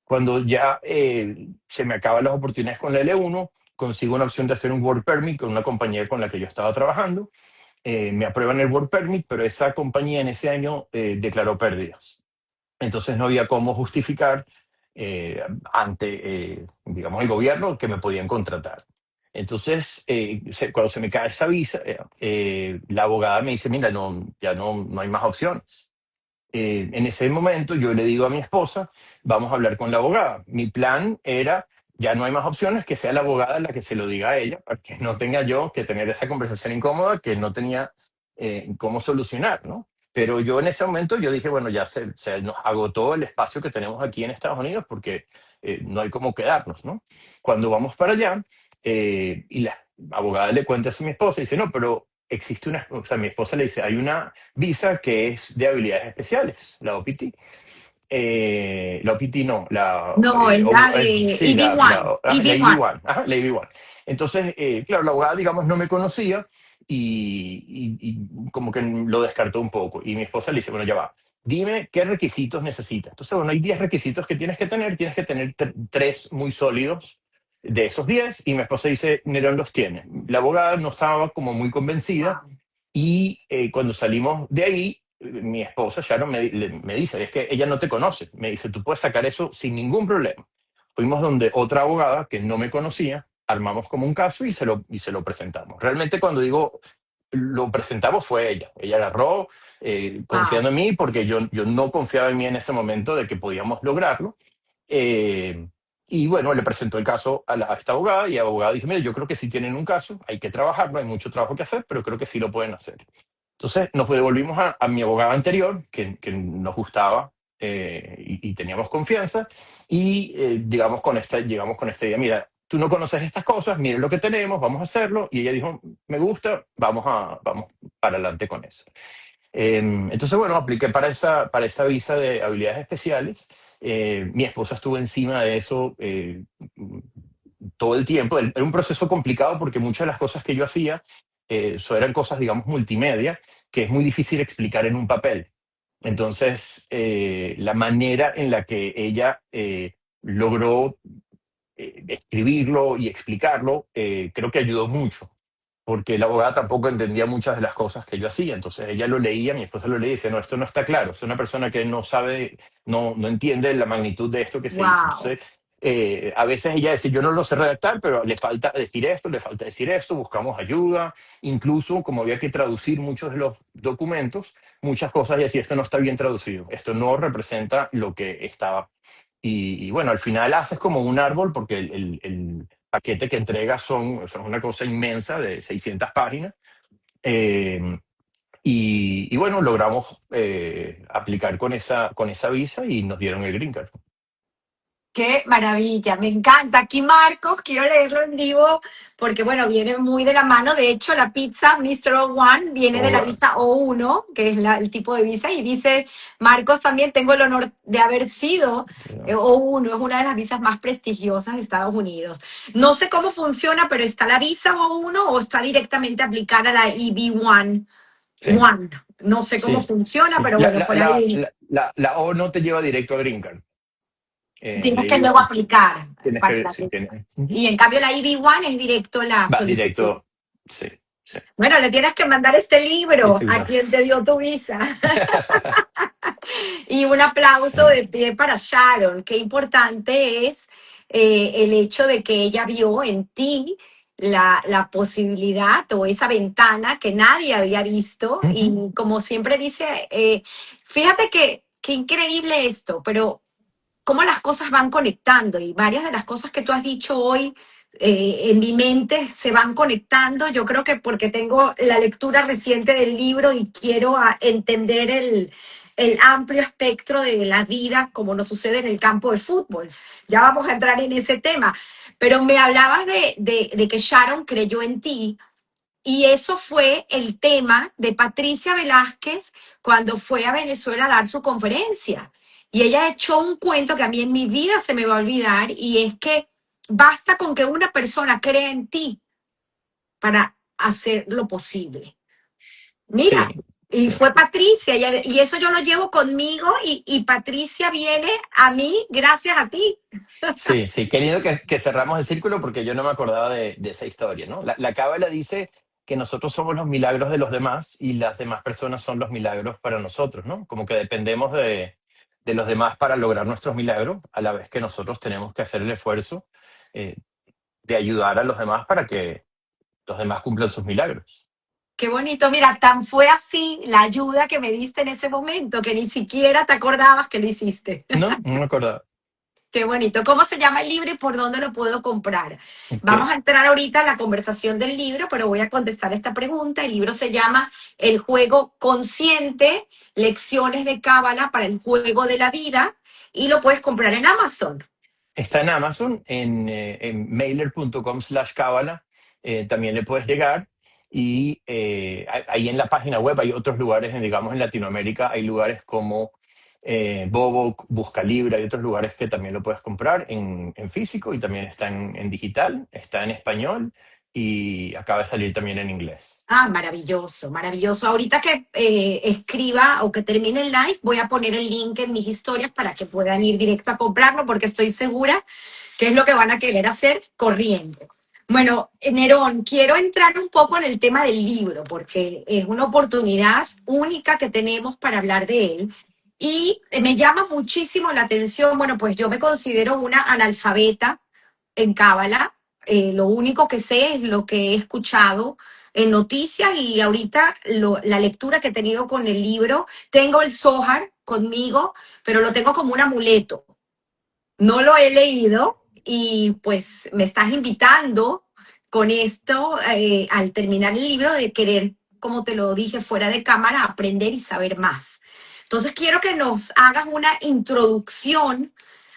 Cuando ya se me acaban las oportunidades con la L1, consigo una opción de hacer un work permit con una compañía con la que yo estaba trabajando. Me aprueban el work permit, pero esa compañía en ese año declaró pérdidas. Entonces no había cómo justificar ante, digamos, el gobierno que me podían contratar. Entonces, cuando se me cae esa visa, la abogada me dice, mira, no, ya no hay más opciones. En ese momento yo le digo a mi esposa, vamos a hablar con la abogada. Mi plan era, ya no hay más opciones, que sea la abogada la que se lo diga a ella, para que no tenga yo que tener esa conversación incómoda que no tenía cómo solucionar, ¿no? Pero yo en ese momento yo dije, bueno, ya se nos agotó el espacio que tenemos aquí en Estados Unidos porque no hay cómo quedarnos, ¿no? Cuando vamos para allá y la abogada le cuenta eso a mi esposa y dice, no, pero existe una, o sea, mi esposa le dice, hay una visa que es de habilidades especiales, la OPT. La OPT no, No, es la de sí, EB1, la EB1. EB1, ajá, la EB1. Entonces, claro, la abogada, digamos, no me conocía y como que lo descartó un poco. Y mi esposa le dice, bueno, ya va, dime qué requisitos necesitas. Entonces, bueno, hay 10 requisitos que tienes que tener tres muy sólidos de esos 10 y mi esposa dice, Nerón los tiene. La abogada no estaba como muy convencida Wow. y cuando salimos de ahí, mi esposa Sharon me dice, es que ella no te conoce. Me dice, tú puedes sacar eso sin ningún problema. Fuimos donde otra abogada que no me conocía, armamos como un caso y se lo presentamos. Realmente cuando digo lo presentamos fue ella. Ella agarró, confiando en mí, porque yo no confiaba en mí en ese momento de que podíamos lograrlo. Eh, y bueno, le presentó el caso a esta abogada y la abogada dijo, mire, yo creo que sí tienen un caso, hay que trabajarlo, hay mucho trabajo que hacer, pero creo que sí lo pueden hacer. Entonces nos devolvimos a mi abogada anterior, que nos gustaba y teníamos confianza, y digamos llegamos con esta idea, mira, tú no conoces estas cosas, mire lo que tenemos, vamos a hacerlo, y ella dijo, me gusta, vamos para adelante con eso. Entonces, bueno, apliqué para esa visa de habilidades especiales. Mi esposa estuvo encima de eso todo el tiempo. Era un proceso complicado porque muchas de las cosas que yo hacía eso eran cosas, digamos, multimedia, que es muy difícil explicar en un papel. Entonces, la manera en la que ella logró escribirlo y explicarlo, creo que ayudó mucho porque la abogada tampoco entendía muchas de las cosas que yo hacía. Entonces ella lo leía, mi esposa lo leía y decía, no, esto no está claro. Es una persona que no sabe, no entiende la magnitud de esto que se hizo. Wow. Entonces, a veces ella decía, yo no lo sé redactar, pero le falta decir esto, le falta decir esto, buscamos ayuda. Incluso, como había que traducir muchos de los documentos, muchas cosas ella decía, esto no está bien traducido, esto no representa lo que estaba. Y bueno, al final haces como un árbol porque el paquete que entregas son una cosa inmensa de 600 páginas. Eh, y bueno, logramos aplicar con esa visa y nos dieron el green card. Qué maravilla, me encanta. Aquí Marcos, quiero leerlo en vivo porque, bueno, viene muy de la mano. De hecho, la pizza Mr. O1 viene de Oh, la wow. visa O1, que es el tipo de visa, y dice, Marcos, también tengo el honor de haber sido Sí, no. O1, es una de las visas más prestigiosas de Estados Unidos. No sé cómo funciona, pero ¿está la visa O1 o está directamente aplicada a la EB1? Sí, One. No sé cómo sí, funciona, sí. pero bueno, por ahí La O no te lleva directo a green card. La tienes que luego EB1 sí. aplicar Tienes para que, la sí, visa. tienes. Ujú. Y en cambio la EB1 es directo la Va solicitud. directo. Sí, sí. Bueno, le tienes que mandar este Sí, libro sí, a no. quien te dio tu visa. Y un aplauso Sí. de pie para Sharon. Qué importante es el hecho de que ella vio en ti la posibilidad o esa ventana que nadie había visto. Ujú. Y como siempre dice, fíjate que qué increíble esto, pero cómo las cosas van conectando y varias de las cosas que tú has dicho hoy en mi mente se van conectando. Yo creo que porque tengo la lectura reciente del libro y quiero entender el amplio espectro de la vida como nos sucede en el campo de fútbol. Ya vamos a entrar en ese tema. Pero me hablabas de que Sharon creyó en ti y eso fue el tema de Patricia Velázquez cuando fue a Venezuela a dar su conferencia. Y ella echó un cuento que a mí en mi vida se me va a olvidar y es que basta con que una persona crea en ti para hacer lo posible. Mira, Sí, y sí. fue Patricia y eso yo lo llevo conmigo y Patricia viene a mí gracias a ti. Sí, sí, qué lindo que cerramos el círculo porque yo no me acordaba de esa historia, ¿no? La Cábala dice que nosotros somos los milagros de los demás y las demás personas son los milagros para nosotros, ¿no? Como que dependemos de los demás para lograr nuestros milagros, a la vez que nosotros tenemos que hacer el esfuerzo. eh, de ayudar a los demás para que los demás cumplan sus milagros. Qué bonito. Mira, tan fue así la ayuda que me diste en ese momento que ni siquiera te acordabas que lo hiciste. No, no me acordaba. Qué bonito. ¿Cómo se llama el libro y por dónde lo puedo comprar? Ok. Vamos a entrar ahorita a la conversación del libro, pero voy a contestar esta pregunta. El libro se llama El juego consciente, lecciones de Cábala para el juego de la vida y lo puedes comprar en Amazon. Está en Amazon, en mailer.com/cábala. También le puedes llegar. Y ahí en la página web hay otros lugares, digamos en Latinoamérica, hay lugares como Bobo, Buscalibre, hay otros lugares que también lo puedes comprar en físico y también está en digital, está en español y acaba de salir también en inglés. Ah, maravilloso, maravilloso. Ahorita que escriba o que termine el live, voy a poner el link en mis historias para que puedan ir directo a comprarlo, porque estoy segura que es lo que van a querer hacer corriendo. Bueno, Nerón, quiero entrar un poco en el tema del libro, porque es una oportunidad única que tenemos para hablar de él. Y me llama muchísimo la atención, bueno, pues yo me considero una analfabeta en Cábala. Lo único que sé es lo que he escuchado en noticias y ahorita la lectura que he tenido con el libro. Tengo el Zohar conmigo, pero lo tengo como un amuleto. No lo he leído y pues me estás invitando con esto al terminar el libro de querer, como te lo dije fuera de cámara, aprender y saber más. Entonces quiero que nos hagas una introducción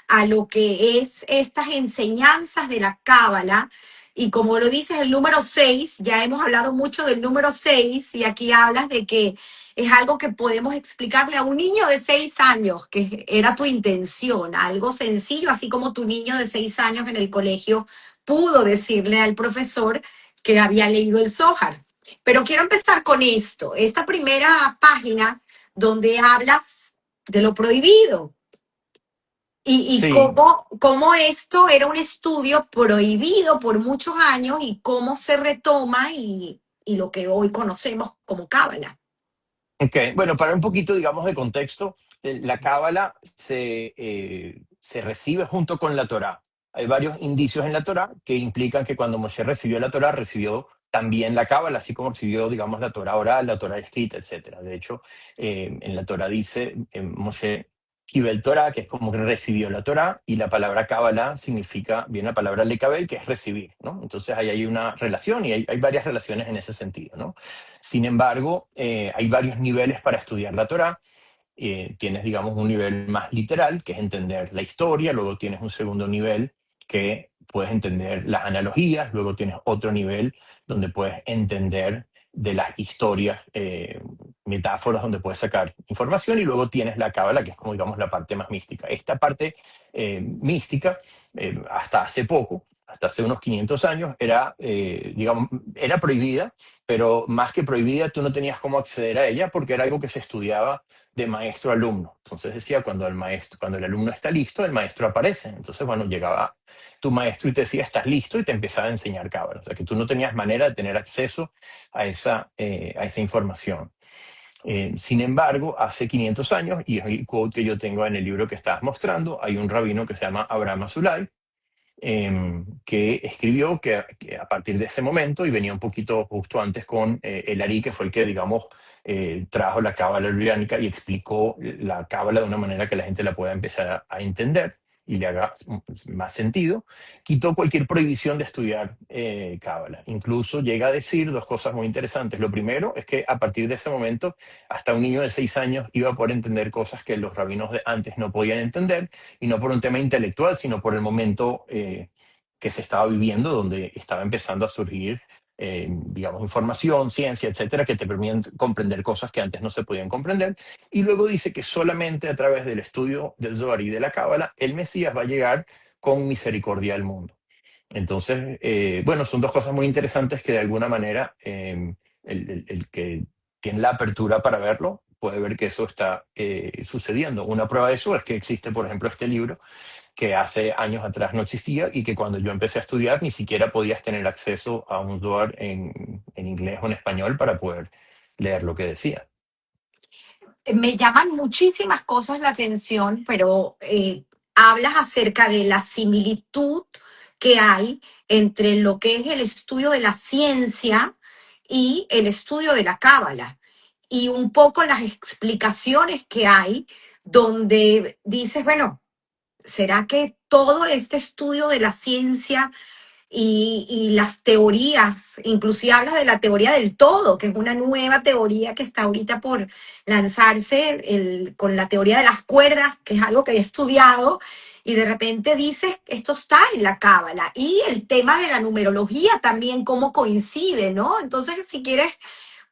a lo que es estas enseñanzas de la Cábala. Y como lo dices, el número 6 ya hemos hablado mucho del número 6 y aquí hablas de que es algo que podemos explicarle a un niño de 6 años, que era tu intención, algo sencillo, así como tu niño de 6 años en el colegio pudo decirle al profesor que había leído el Zohar. Pero quiero empezar con esto, esta primera página donde hablas de lo prohibido y Sí, cómo esto era un estudio prohibido por muchos años y cómo se retoma y lo que hoy conocemos como Cábala. ok. Bueno, para un poquito, digamos, de contexto, la Cábala se recibe junto con la Torá. Hay varios indicios en la Torá que implican que cuando Moshe recibió la Torá, recibió también la Cábala, así como recibió, digamos, la Torá oral, la Torá escrita, etcétera. De hecho, en la Torá dice Moshe Kibel Torá, que es como que recibió la Torá, y la palabra Cábala significa, viene la palabra Lekabel, que es recibir, ¿no? Entonces ahí hay una relación y hay varias relaciones en ese sentido, ¿no? Sin embargo, hay varios niveles para estudiar la Torá. Tienes, digamos, un nivel más literal, que es entender la historia, luego tienes un segundo nivel que puedes entender las analogías, luego tienes otro nivel donde puedes entender de las historias, metáforas donde puedes sacar información y luego tienes la cábala, que es como digamos la parte más mística. Esta parte mística, hasta hace poco, hasta hace unos 500 años, era, digamos, era prohibida, pero más que prohibida, tú no tenías cómo acceder a ella porque era algo que se estudiaba de maestro a alumno. Entonces decía, cuando el alumno está listo, el maestro aparece. Entonces, bueno, llegaba tu maestro y te decía, estás listo, y te empezaba a enseñar cábala. O sea, que tú no tenías manera de tener acceso a esa información. Sin embargo, hace 500 años, y es el quote que yo tengo en el libro que estabas mostrando, hay un rabino que se llama Abraham Azulay, que escribió que a partir de ese momento, y venía un poquito justo antes con el Ari, que fue el que, digamos, trajo la cábala británica y explicó la cábala de una manera que la gente la pueda empezar a entender y le haga más sentido, quitó cualquier prohibición de estudiar cábala. Incluso llega a decir dos cosas muy interesantes. Lo primero es que a partir de ese momento, hasta un niño de 6 años iba a poder entender cosas que los rabinos de antes no podían entender, y no por un tema intelectual, sino por el momento que se estaba viviendo, donde estaba empezando a surgir, digamos, información, ciencia, etcétera, que te permiten comprender cosas que antes no se podían comprender. Y luego dice que solamente a través del estudio del Zohar y de la Cábala, el Mesías va a llegar con misericordia al mundo. Entonces, bueno, son dos cosas muy interesantes que de alguna manera el que tiene la apertura para verlo puede ver que eso está sucediendo. Una prueba de eso es que existe, por ejemplo, este libro que hace años atrás no existía y que cuando yo empecé a estudiar ni siquiera podías tener acceso a un Word en inglés o en español para poder leer lo que decía. Me llaman muchísimas cosas la atención, pero hablas acerca de la similitud que hay entre lo que es el estudio de la ciencia y el estudio de la cábala. Y un poco las explicaciones que hay donde dices, bueno, ¿será que todo este estudio de la ciencia y las teorías, inclusive hablas de la teoría del todo, que es una nueva teoría que está ahorita por lanzarse con la teoría de las cuerdas, que es algo que he estudiado, y de repente dices, esto está en la cábala, y el tema de la numerología también, cómo coincide, ¿no? Entonces, si quieres,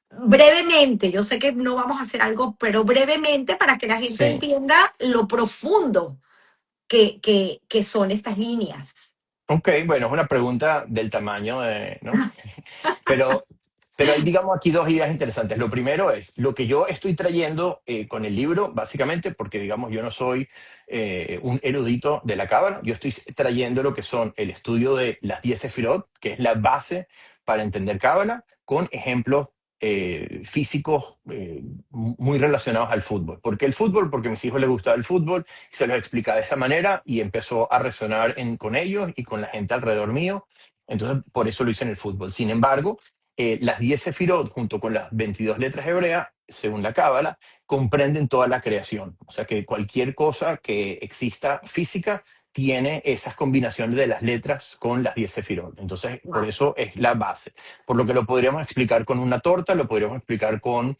brevemente, yo sé que no vamos a hacer algo, pero brevemente para que la gente Sí. entienda lo profundo que son estas líneas. Ok, bueno, es una pregunta del tamaño ¿no? Pero, pero hay, digamos, aquí dos ideas interesantes. Lo primero es lo que yo estoy trayendo con el libro, básicamente, porque, digamos, yo no soy un erudito de la cábala, yo estoy trayendo lo que son el estudio de las 10 sefirot, que es la base para entender cábala, con ejemplos físicos muy relacionados al fútbol. ¿Por qué el fútbol? Porque a mis hijos les gustaba el fútbol, se los explicaba de esa manera y empezó a resonar con ellos y con la gente alrededor mío. Entonces, por eso lo hice en el fútbol. Sin embargo, las 10 sefirot, junto con las 22 letras hebreas, según la Cábala, comprenden toda la creación. O sea que cualquier cosa que exista física tiene esas combinaciones de las letras con las 10 sefirot. Entonces, por Wow. eso es la base. Por lo que lo podríamos explicar con una torta, lo podríamos explicar con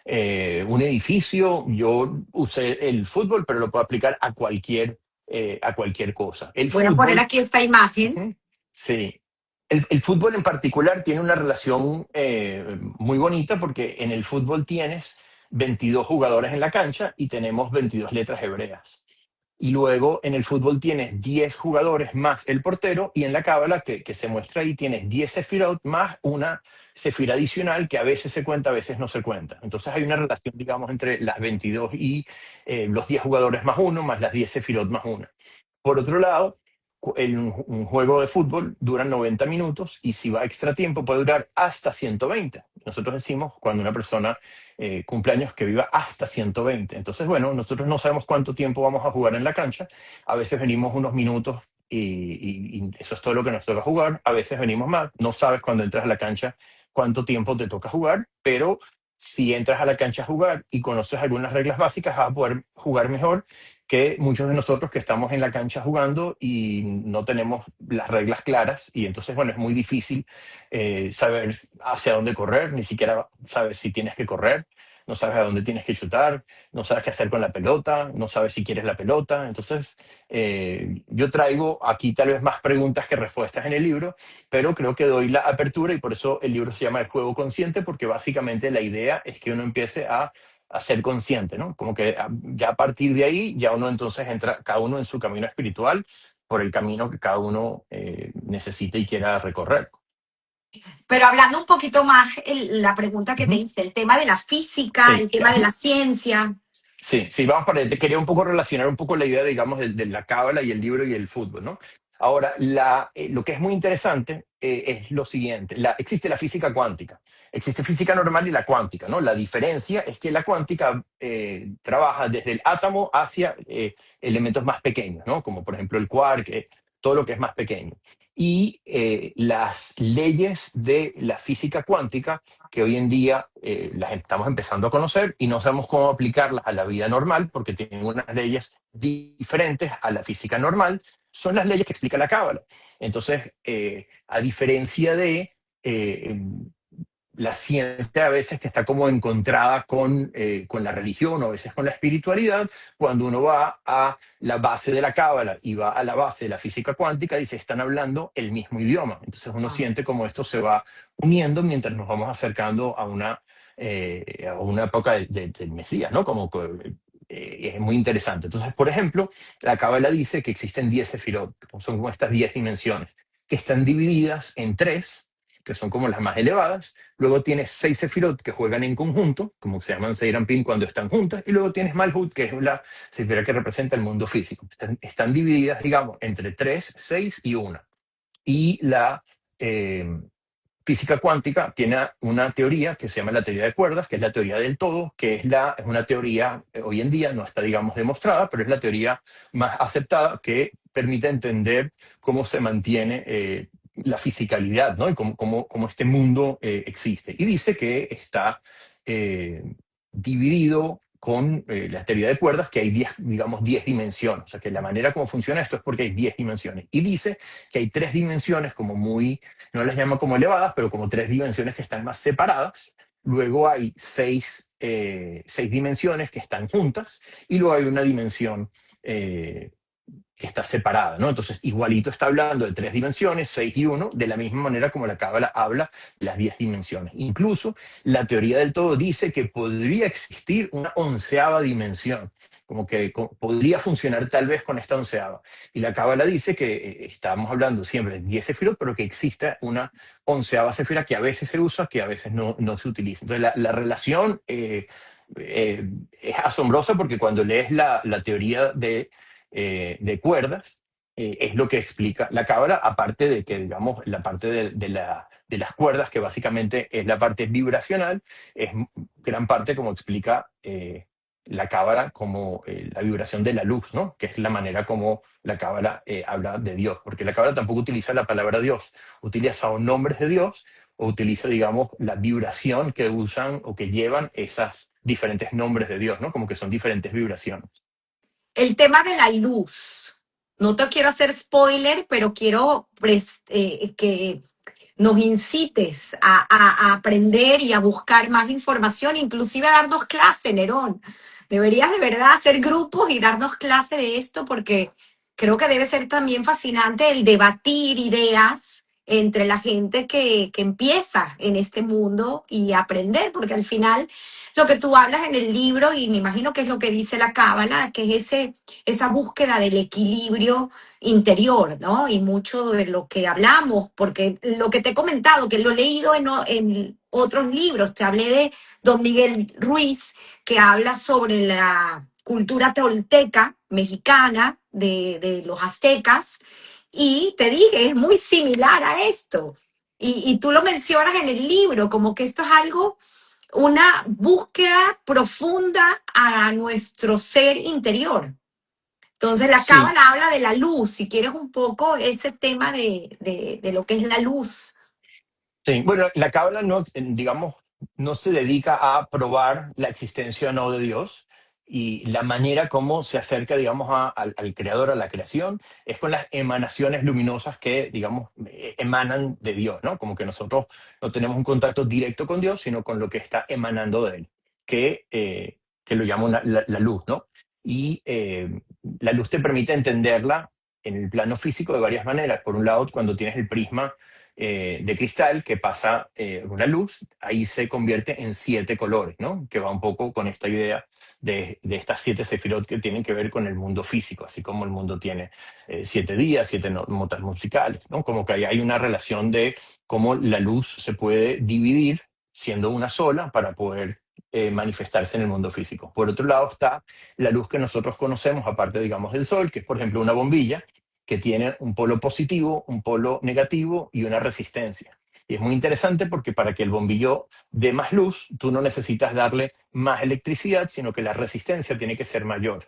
un edificio. Yo usé el fútbol, pero lo puedo aplicar a cualquier cosa. El Voy a poner fútbol, aquí esta imagen. ujú, sí, el fútbol en particular tiene una relación muy bonita porque en el fútbol tienes 22 jugadores en la cancha y tenemos 22 letras hebreas. Y luego en el fútbol tienes 10 jugadores más el portero y en la cábala que se muestra ahí tienes 10 sefirot más una sefira adicional que a veces se cuenta, a veces no se cuenta. Entonces hay una relación, digamos, entre las 22 y los 10 jugadores más uno más las 10 sefirot más una. Por otro lado, un juego de fútbol dura 90 minutos y si va a extra tiempo puede durar hasta 120. Nosotros decimos cuando una persona cumple años que viva hasta 120. Entonces, bueno, nosotros no sabemos cuánto tiempo vamos a jugar en la cancha. A veces venimos unos minutos y eso es todo lo que nos toca jugar. A veces venimos más. No sabes cuando entras a la cancha cuánto tiempo te toca jugar, pero si entras a la cancha a jugar y conoces algunas reglas básicas, vas a poder jugar mejor que muchos de nosotros que estamos en la cancha jugando y no tenemos las reglas claras y entonces, bueno, es muy difícil saber hacia dónde correr, ni siquiera sabes si tienes que correr, no sabes a dónde tienes que chutar, no sabes qué hacer con la pelota, no sabes si quieres la pelota. Entonces, yo traigo aquí tal vez más preguntas que respuestas en el libro, pero creo que doy la apertura y por eso el libro se llama El juego consciente, porque básicamente la idea es que uno empiece a ser consciente, ¿no? Como que ya a partir de ahí, ya uno entonces entra cada uno en su camino espiritual por el camino que cada uno necesite y quiera recorrer. Pero hablando un poquito más, la pregunta que te Ujú. hice, el tema de la física, el Sí, tema de la ciencia. sí, sí, vamos para allá. Te quería un poco relacionar un poco la idea, digamos, de la cábala y el libro y el fútbol, ¿no? Ahora, lo que es muy interesante es lo siguiente. Existe la física cuántica. Existe física normal y la cuántica, ¿no? La diferencia es que la cuántica trabaja desde el átomo hacia elementos más pequeños, ¿no? Como por ejemplo el quark, todo lo que es más pequeño. Y las leyes de la física cuántica que hoy en día las estamos empezando a conocer y no sabemos cómo aplicarlas a la vida normal porque tienen unas leyes diferentes a la física normal, son las leyes que explica la Cábala. Entonces, a diferencia de la ciencia a veces que está como encontrada con la religión o a veces con la espiritualidad, cuando uno va a la base de la cábala y va a la base de la física cuántica, dice, están hablando el mismo idioma. Entonces uno Wow. siente como esto se va uniendo mientras nos vamos acercando a una época del Mesías, ¿no? Como que, es muy interesante. Entonces, por ejemplo, la cábala dice que existen 10 sefirot, son como estas 10 dimensiones, que están divididas en tres, que son como las más elevadas. Luego tienes 6 sefirot que juegan en conjunto, como se llaman Seiranpin cuando están juntas. Y luego tienes Malhut, que es la sefira que representa el mundo físico. Están divididas, digamos, entre 3, 6 y 1. Y la eh, física cuántica tiene una teoría que se llama la teoría de cuerdas, que es la teoría del todo, que es una teoría hoy en día, no está, digamos, demostrada, pero es la teoría más aceptada que permite entender cómo se mantiene la fisicalidad, ¿no? Y cómo este mundo existe. Y dice que está eh, dividido con la teoría de cuerdas, que hay 10, digamos, 10 dimensiones. O sea, que la manera como funciona esto es porque hay 10 dimensiones. Y dice que hay 3 dimensiones como muy, no las llama como elevadas, pero como 3 dimensiones que están más separadas. Luego hay 6 dimensiones que están juntas y luego hay una dimensión que está separada, ¿no? Entonces, igualito está hablando de 3 dimensiones, 6 y uno, de la misma manera como la Cábala habla de las 10 dimensiones. Incluso la teoría del todo dice que podría existir una onceava dimensión, como que podría funcionar tal vez con esta onceava. Y la Cábala dice que estamos hablando siempre de 10 sefirot, pero que existe una onceava sefira que a veces se usa, que a veces no se utiliza. Entonces, la relación es asombrosa porque cuando lees la teoría de cuerdas, es lo que explica la cábala, aparte de que, digamos, la parte de las cuerdas, que básicamente es la parte vibracional, es gran parte como explica la cábala como la vibración de la luz, ¿no? Que es la manera como la cábala habla de Dios, porque la cábala tampoco utiliza la palabra Dios, utiliza o nombres de Dios o utiliza, digamos, la vibración que usan o que llevan esas diferentes nombres de Dios, ¿no? Como que son diferentes vibraciones. El tema de la luz. No te quiero hacer spoiler, pero quiero que nos incites a aprender y a buscar más información, inclusive a darnos clase, Nerón. Deberías de verdad hacer grupos y darnos clase de esto porque creo que debe ser también fascinante el debatir ideas entre la gente que empieza en este mundo y aprender, porque al final lo que tú hablas en el libro, y me imagino que es lo que dice la Cábala, que es esa búsqueda del equilibrio interior, ¿no? Y mucho de lo que hablamos, porque lo que te he comentado, que lo he leído en otros libros, te hablé de Don Miguel Ruiz, que habla sobre la cultura tolteca mexicana de los aztecas, y te dije, es muy similar a esto. Y tú lo mencionas en el libro, como que esto es algo, una búsqueda profunda a nuestro ser interior. Entonces la Sí, cábala habla de la luz, si quieres un poco ese tema de lo que es la luz. sí. Bueno, la cábala no, digamos, no se dedica a probar la existencia o no de Dios y la manera como se acerca, digamos, al creador, a la creación, es con las emanaciones luminosas que, digamos, emanan de Dios, ¿no? Como que nosotros no tenemos un contacto directo con Dios, sino con lo que está emanando de Él, que lo llamo la luz, ¿no? Y la luz te permite entenderla en el plano físico de varias maneras. Por un lado, cuando tienes el prisma de cristal que pasa una luz, ahí se convierte en 7 colores, ¿no? Que va un poco con esta idea de estas 7 sefirot que tienen que ver con el mundo físico, así como el mundo tiene 7 días, 7 notas musicales, ¿no? Como que ahí hay una relación de cómo la luz se puede dividir siendo una sola para poder manifestarse en el mundo físico. Por otro lado está la luz que nosotros conocemos, aparte, digamos, del sol, que es, por ejemplo, una bombilla, que tiene un polo positivo, un polo negativo y una resistencia. Y es muy interesante porque para que el bombillo dé más luz, tú no necesitas darle más electricidad, sino que la resistencia tiene que ser mayor.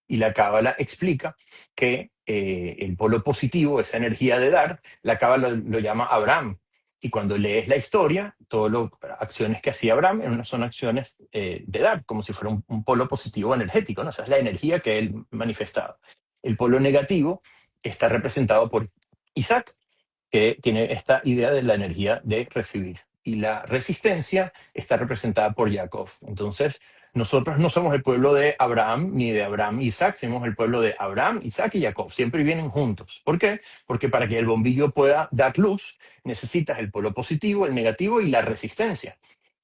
Y la cábala explica que el polo positivo, esa energía de dar, la cábala lo llama Abraham. Y cuando lees la historia, todas las acciones que hacía Abraham son acciones de dar, como si fuera un polo positivo energético, ¿no? O sea, es la energía que él manifestaba. El polo negativo está representado por Isaac, que tiene esta idea de la energía de recibir. Y la resistencia está representada por Jacob. Entonces, nosotros no somos el pueblo de Abraham ni de Abraham y Isaac, somos el pueblo de Abraham, Isaac y Jacob. Siempre vienen juntos. ¿Por qué? Porque para que el bombillo pueda dar luz, necesitas el polo positivo, el negativo y la resistencia.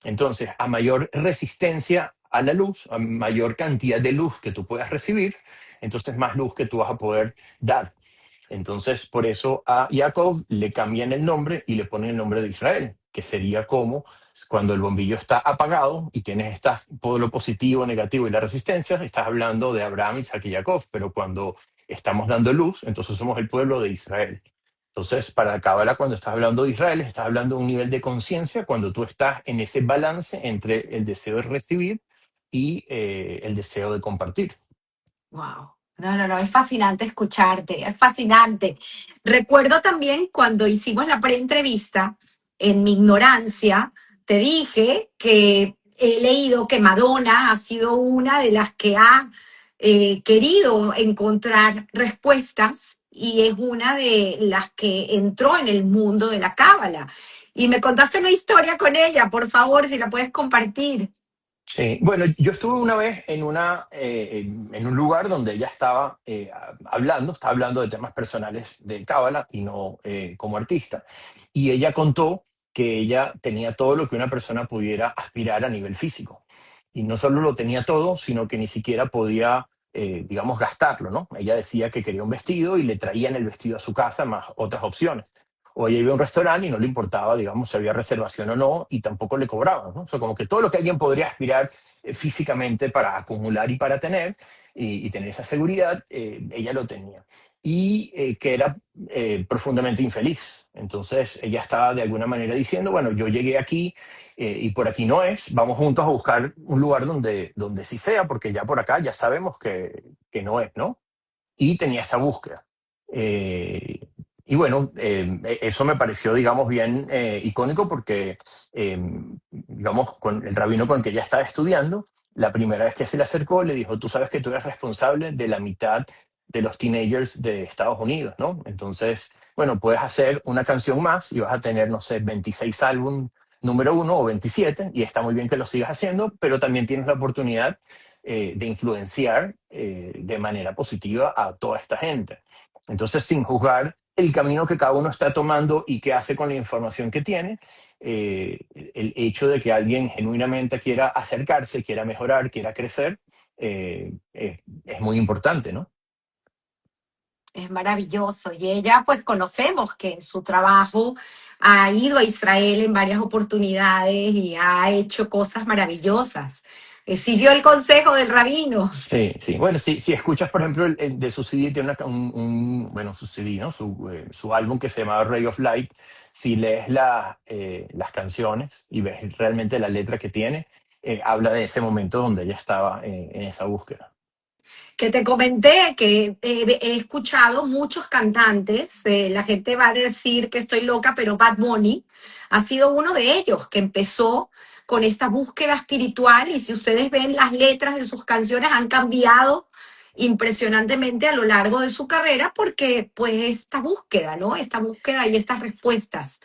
Entonces, a mayor resistencia a la luz, a mayor cantidad de luz que tú puedas recibir, entonces más luz que tú vas a poder dar. Entonces, por eso a Jacob le cambian el nombre y le ponen el nombre de Israel, que sería como cuando el bombillo está apagado y tienes todo lo positivo, negativo y la resistencia, estás hablando de Abraham, Isaac y Jacob, pero cuando estamos dando luz, entonces somos el pueblo de Israel. Entonces, para Cábala, cuando estás hablando de Israel, estás hablando de un nivel de conciencia cuando tú estás en ese balance entre el deseo de recibir y el deseo de compartir. Wow. No, es fascinante escucharte, es fascinante. Recuerdo también cuando hicimos la preentrevista, en mi ignorancia, te dije que he leído que Madonna ha sido una de las que ha querido encontrar respuestas y es una de las que entró en el mundo de la cábala. Y me contaste una historia con ella, por favor, si la puedes compartir. Sí, bueno, yo estuve una vez en un lugar donde ella estaba estaba hablando de temas personales de Cábala y no como artista. Y ella contó que ella tenía todo lo que una persona pudiera aspirar a nivel físico. Y no solo lo tenía todo, sino que ni siquiera podía, digamos, gastarlo, ¿no? Ella decía que quería un vestido y le traían el vestido a su casa más otras opciones. O ella iba a un restaurante y no le importaba, digamos, si había reservación o no, y tampoco le cobraban, ¿no? O sea, como que todo lo que alguien podría aspirar físicamente para acumular y para tener, y tener esa seguridad, ella lo tenía. Y que era profundamente infeliz. Entonces, ella estaba de alguna manera diciendo, bueno, yo llegué aquí y por aquí no es, vamos juntos a buscar un lugar donde sí sea, porque ya por acá ya sabemos que no es, ¿no? Y tenía esta búsqueda. Eh, y bueno, eso me pareció, digamos, bien icónico porque, eh, digamos, con el rabino con el que ella estaba estudiando, la primera vez que se le acercó, le dijo, tú sabes que tú eres responsable de la mitad de los teenagers de Estados Unidos, ¿no? Entonces, bueno, puedes hacer una canción más y vas a tener, no sé, 26 álbum número uno o 27, y está muy bien que lo sigas haciendo, pero también tienes la oportunidad de influenciar de manera positiva a toda esta gente. Entonces, sin juzgar el camino que cada uno está tomando y qué hace con la información que tiene, el hecho de que alguien genuinamente quiera acercarse, quiera mejorar, quiera crecer, es muy importante, ¿no? Es maravilloso. Y ella, pues conocemos que en su trabajo ha ido a Israel en varias oportunidades y ha hecho cosas maravillosas. Siguió el consejo del rabino. Sí, sí. Bueno, si escuchas, por ejemplo, de su CD, tiene bueno, su CD, ¿no? Su álbum que se llama Ray of Light. Si lees las canciones y ves realmente la letra que tiene, habla de ese momento donde ella estaba en esa búsqueda. Que te comenté que he escuchado muchos cantantes, la gente va a decir que estoy loca, pero Bad Bunny ha sido uno de ellos que empezó con esta búsqueda espiritual y si ustedes ven las letras de sus canciones han cambiado impresionantemente a lo largo de su carrera porque pues esta búsqueda, ¿no? Esta búsqueda y estas respuestas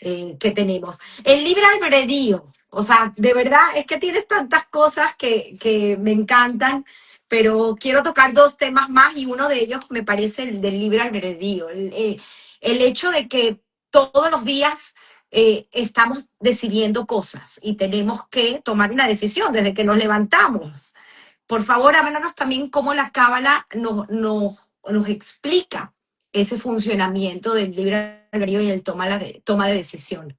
que tenemos. El libre albedrío, o sea, de verdad es que tienes tantas cosas que me encantan, pero quiero tocar dos temas más y uno de ellos me parece el del libre albedrío, el hecho de que todos los días estamos decidiendo cosas y tenemos que tomar una decisión desde que nos levantamos. Por favor, háblanos también cómo la Cábala nos explica ese funcionamiento del libre albedrío y el toma de decisión.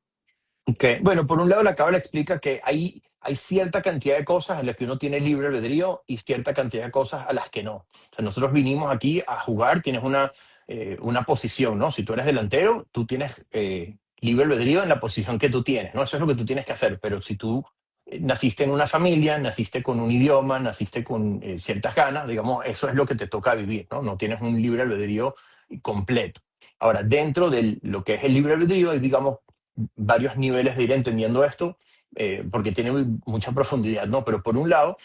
Okay. Bueno, por un lado, la Cábala explica que hay cierta cantidad de cosas a las que uno tiene libre albedrío y cierta cantidad de cosas a las que no. O sea, nosotros vinimos aquí a jugar, tienes una posición, ¿no? Si tú eres delantero, tú tienes libre albedrío en la posición que tú tienes, ¿no? Eso es lo que tú tienes que hacer, pero si tú naciste en una familia, naciste con un idioma, naciste con ciertas ganas, digamos, eso es lo que te toca vivir, ¿no? No tienes un libre albedrío completo. Ahora, dentro de lo que es el libre albedrío, hay, digamos, varios niveles de ir entendiendo esto, porque tiene mucha profundidad, ¿no? Pero por un lado,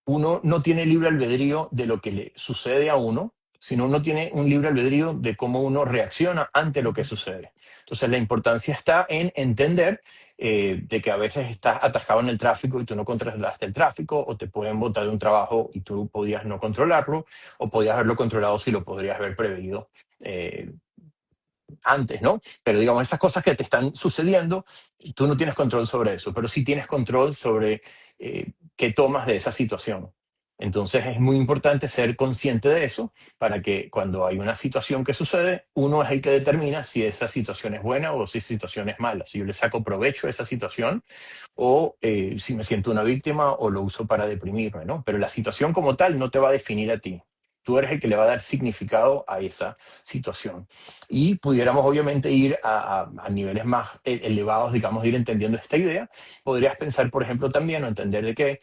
uno no tiene libre albedrío de lo que le sucede a uno, sino uno tiene un libre albedrío de cómo uno reacciona ante lo que sucede. Entonces, la importancia está en entender de que a veces estás atascado en el tráfico y tú no controlaste el tráfico, o te pueden botar de un trabajo y tú podías no controlarlo, o podías haberlo controlado si lo podrías haber previsto antes, ¿no? Pero digamos, esas cosas que te están sucediendo, tú no tienes control sobre eso, pero sí tienes control sobre qué tomas de esa situación. Entonces es muy importante ser consciente de eso para que cuando hay una situación que sucede, uno es el que determina si esa situación es buena o si esa situación es mala, si yo le saco provecho a esa situación o si me siento una víctima o lo uso para deprimirme, ¿no? Pero la situación como tal no te va a definir a ti. Tú eres el que le va a dar significado a esa situación. Y pudiéramos obviamente ir a niveles más elevados, digamos, de ir entendiendo esta idea. Podrías pensar, por ejemplo, también o entender de que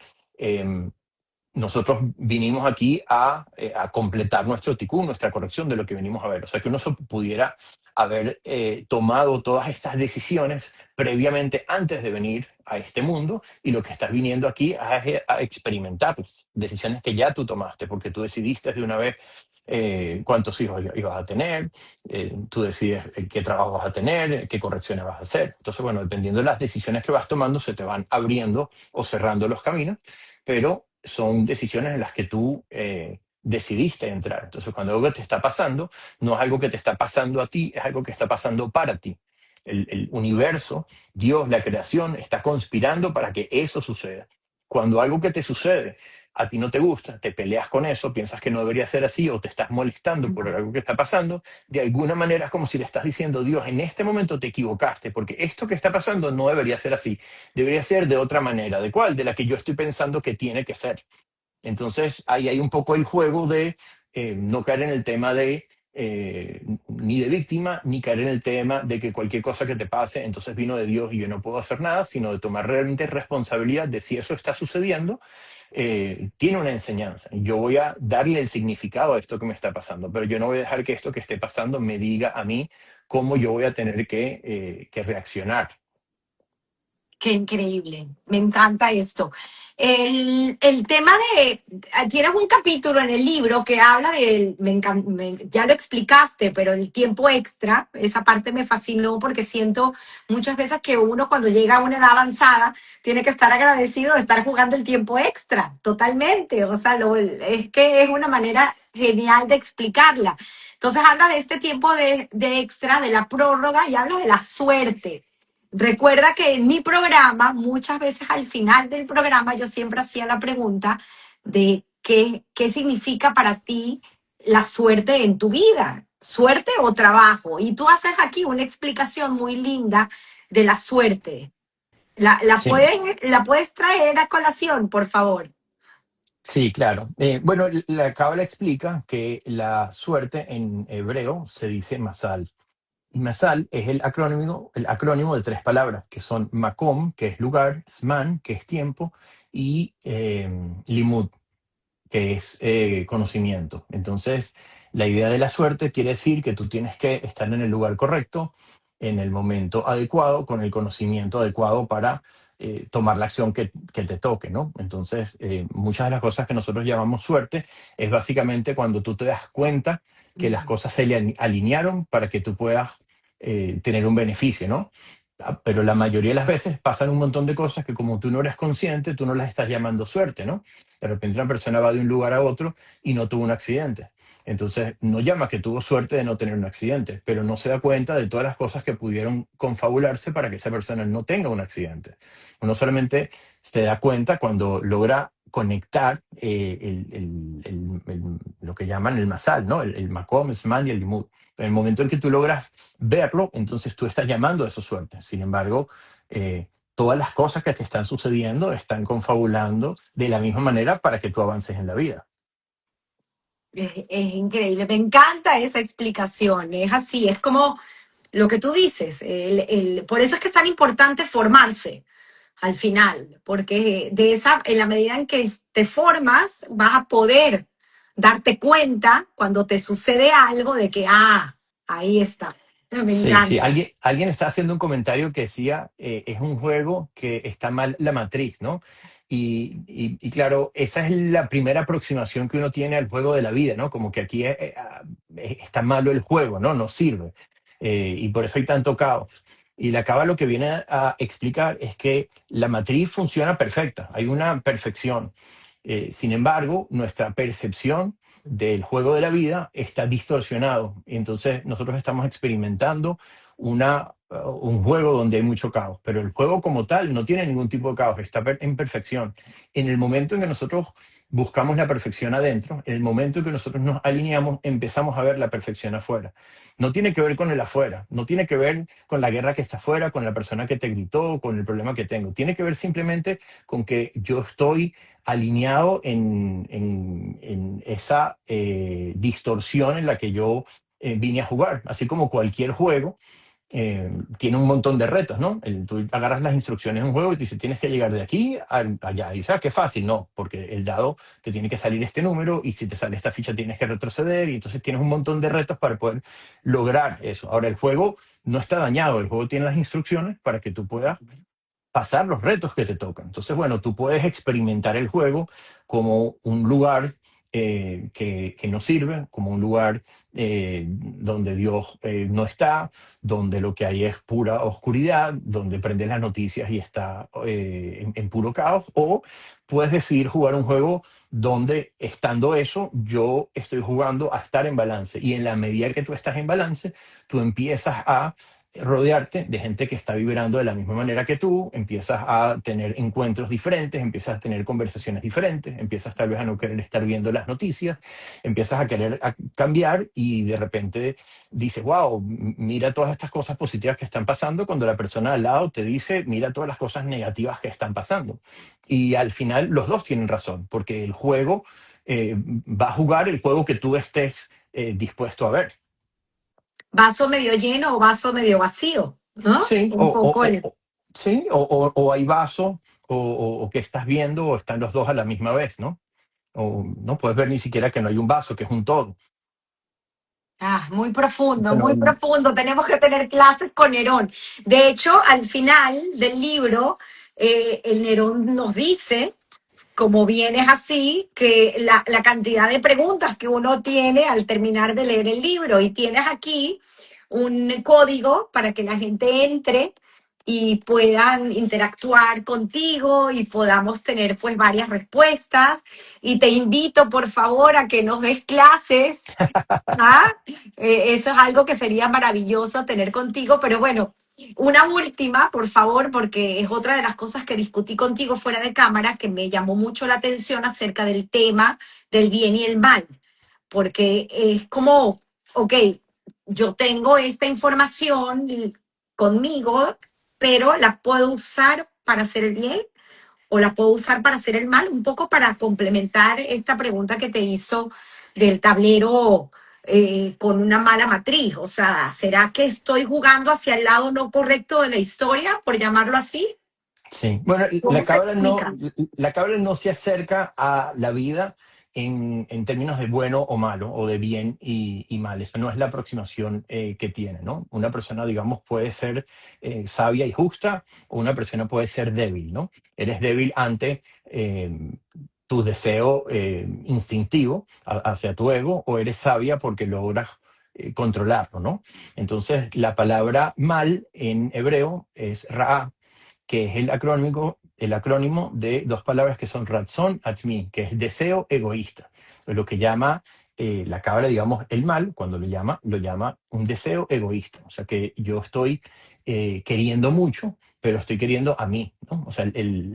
nosotros vinimos aquí a completar nuestro tikkun, nuestra corrección de lo que venimos a ver. O sea, que uno pudiera haber tomado todas estas decisiones previamente antes de venir a este mundo, y lo que estás viniendo aquí a experimentar decisiones que ya tú tomaste, porque tú decidiste de una vez cuántos hijos ibas a tener, tú decides qué trabajo vas a tener, qué correcciones vas a hacer. Entonces, bueno, dependiendo de las decisiones que vas tomando, se te van abriendo o cerrando los caminos, pero son decisiones en las que tú decidiste entrar. Entonces, cuando algo te está pasando, no es algo que te está pasando a ti, es algo que está pasando para ti. El universo, Dios, la creación, está conspirando para que eso suceda. Cuando algo que te sucede a ti no te gusta, te peleas con eso, piensas que no debería ser así o te estás molestando por algo que está pasando, de alguna manera es como si le estás diciendo: Dios, en este momento te equivocaste, porque esto que está pasando no debería ser así, debería ser de otra manera. ¿De cuál? De la que yo estoy pensando que tiene que ser. Entonces, ahí hay un poco el juego de no caer en el tema de ni de víctima, ni caer en el tema de que cualquier cosa que te pase, entonces vino de Dios y yo no puedo hacer nada, sino de tomar realmente responsabilidad de si eso está sucediendo, tiene una enseñanza. Yo voy a darle el significado a esto que me está pasando, pero yo no voy a dejar que esto que esté pasando me diga a mí cómo yo voy a tener que reaccionar. Qué increíble, me encanta esto. El tema de, tienes un capítulo en el libro que habla del, ya lo explicaste, pero el tiempo extra, esa parte me fascinó porque siento muchas veces que uno cuando llega a una edad avanzada tiene que estar agradecido de estar jugando el tiempo extra, totalmente. O sea, es que es una manera genial de explicarla. Entonces habla de este tiempo de extra, de la prórroga y habla de la suerte. Recuerda que en mi programa, muchas veces al final del programa, yo siempre hacía la pregunta de qué significa para ti la suerte en tu vida, suerte o trabajo. Y tú haces aquí una explicación muy linda de la suerte. Sí. La puedes traer a colación, por favor? Sí, claro. Bueno, la Cábala explica que la suerte en hebreo se dice masal. Y masal es el acrónimo de tres palabras, que son makom, que es lugar, zman, que es tiempo, y limud, que es conocimiento. Entonces, la idea de la suerte quiere decir que tú tienes que estar en el lugar correcto, en el momento adecuado, con el conocimiento adecuado para tomar la acción que te toque, ¿no? Entonces, muchas de las cosas que nosotros llamamos suerte es básicamente cuando tú te das cuenta que las cosas se le alinearon para que tú puedas tener un beneficio, ¿no? Pero la mayoría de las veces pasan un montón de cosas que, como tú no eres consciente, tú no las estás llamando suerte, ¿no? De repente una persona va de un lugar a otro y no tuvo un accidente. Entonces, no llama que tuvo suerte de no tener un accidente, pero no se da cuenta de todas las cosas que pudieron confabularse para que esa persona no tenga un accidente. Uno solamente se da cuenta cuando logra conectar lo que llaman el masal, ¿no? El makom, el zman y el limud. En el momento en que tú logras verlo, entonces tú estás llamando a eso suerte. Sin embargo, todas las cosas que te están sucediendo están confabulando de la misma manera para que tú avances en la vida. Es increíble, me encanta esa explicación. Es así, es como lo que tú dices. Por eso es que es tan importante formarse al final, porque en la medida en que te formas, vas a poder darte cuenta cuando te sucede algo de que, ahí está. Me Sí, sí, encanta. alguien está haciendo un comentario que decía, es un juego que está mal la matriz, ¿no? Y claro, esa es la primera aproximación que uno tiene al juego de la vida, ¿no? Como que aquí está malo el juego, ¿no? No sirve. Y por eso hay tanto caos. Y la Cábala lo que viene a explicar es que la matriz funciona perfecta, hay una perfección. Sin embargo, nuestra percepción del juego de la vida está distorsionado. Y entonces nosotros estamos experimentando un juego donde hay mucho caos, pero el juego como tal no tiene ningún tipo de caos, está en perfección. En el momento en que nosotros buscamos la perfección adentro, en el momento en que nosotros nos alineamos, empezamos a ver la perfección afuera. No tiene que ver con el afuera, no tiene que ver con la guerra que está afuera, con la persona que te gritó, con el problema que tengo. Tiene que ver simplemente con que yo estoy alineado en esa distorsión en la que yo vine a jugar. Así como cualquier juego, tiene un montón de retos, ¿no? Tú agarras las instrucciones de un juego y te dice, tienes que llegar de aquí a allá. Y qué fácil, no, porque el dado te tiene que salir este número y si te sale esta ficha tienes que retroceder y entonces tienes un montón de retos para poder lograr eso. Ahora, el juego no está dañado, el juego tiene las instrucciones para que tú puedas pasar los retos que te tocan. Entonces, bueno, tú puedes experimentar el juego como un lugar que no sirve, como un lugar donde Dios no está, donde lo que hay es pura oscuridad, donde prendes las noticias y está en puro caos, o puedes decidir jugar un juego donde, estando eso, yo estoy jugando a estar en balance. Y en la medida que tú estás en balance, tú empiezas a rodearte de gente que está vibrando de la misma manera que tú, empiezas a tener encuentros diferentes, empiezas a tener conversaciones diferentes, empiezas tal vez a no querer estar viendo las noticias, empiezas a querer cambiar y de repente dices, wow, mira todas estas cosas positivas que están pasando cuando la persona al lado te dice, mira todas las cosas negativas que están pasando. Y al final los dos tienen razón, porque el juego va a jugar el juego que tú estés dispuesto a ver. Vaso medio lleno o vaso medio vacío, ¿no? Sí, Un poco el... sí, o hay vaso, o que estás viendo, o están los dos a la misma vez, ¿no? O no puedes ver ni siquiera que no hay un vaso, que es un todo. Ah, muy profundo, muy Fenómeno. profundo. Tenemos que tener clases con Nerón. De hecho, al final del libro, el Nerón nos dice, como bien es así, que la cantidad de preguntas que uno tiene al terminar de leer el libro. Y tienes aquí un código para que la gente entre y puedan interactuar contigo y podamos tener pues varias respuestas. Y te invito, por favor, a que nos des clases. ¿Ah? Eso es algo que sería maravilloso tener contigo, pero bueno, una última, por favor, porque es otra de las cosas que discutí contigo fuera de cámara, que me llamó mucho la atención acerca del tema del bien y el mal, porque es como, ok, yo tengo esta información conmigo, pero la puedo usar para hacer el bien o la puedo usar para hacer el mal, un poco para complementar esta pregunta que te hizo del tablero con una mala matriz. O sea, ¿será que estoy jugando hacia el lado no correcto de la historia, por llamarlo así? Sí, bueno, ¿Cómo se explica? la cabra no se acerca a la vida en términos de bueno o malo, o de bien y mal. Esa no es la aproximación que tiene, ¿no? Una persona, digamos, puede ser sabia y justa, o una persona puede ser débil, ¿no? Eres débil ante tu deseo instintivo hacia tu ego, o eres sabia porque logras controlarlo, ¿no? Entonces, la palabra mal en hebreo es ra, que es el acrónimo de dos palabras que son Ratzon Atzmi, que es deseo egoísta. Lo que llama la cabra, digamos, el mal, cuando lo llama un deseo egoísta. O sea, que yo estoy queriendo mucho, pero estoy queriendo a mí, ¿no? O sea,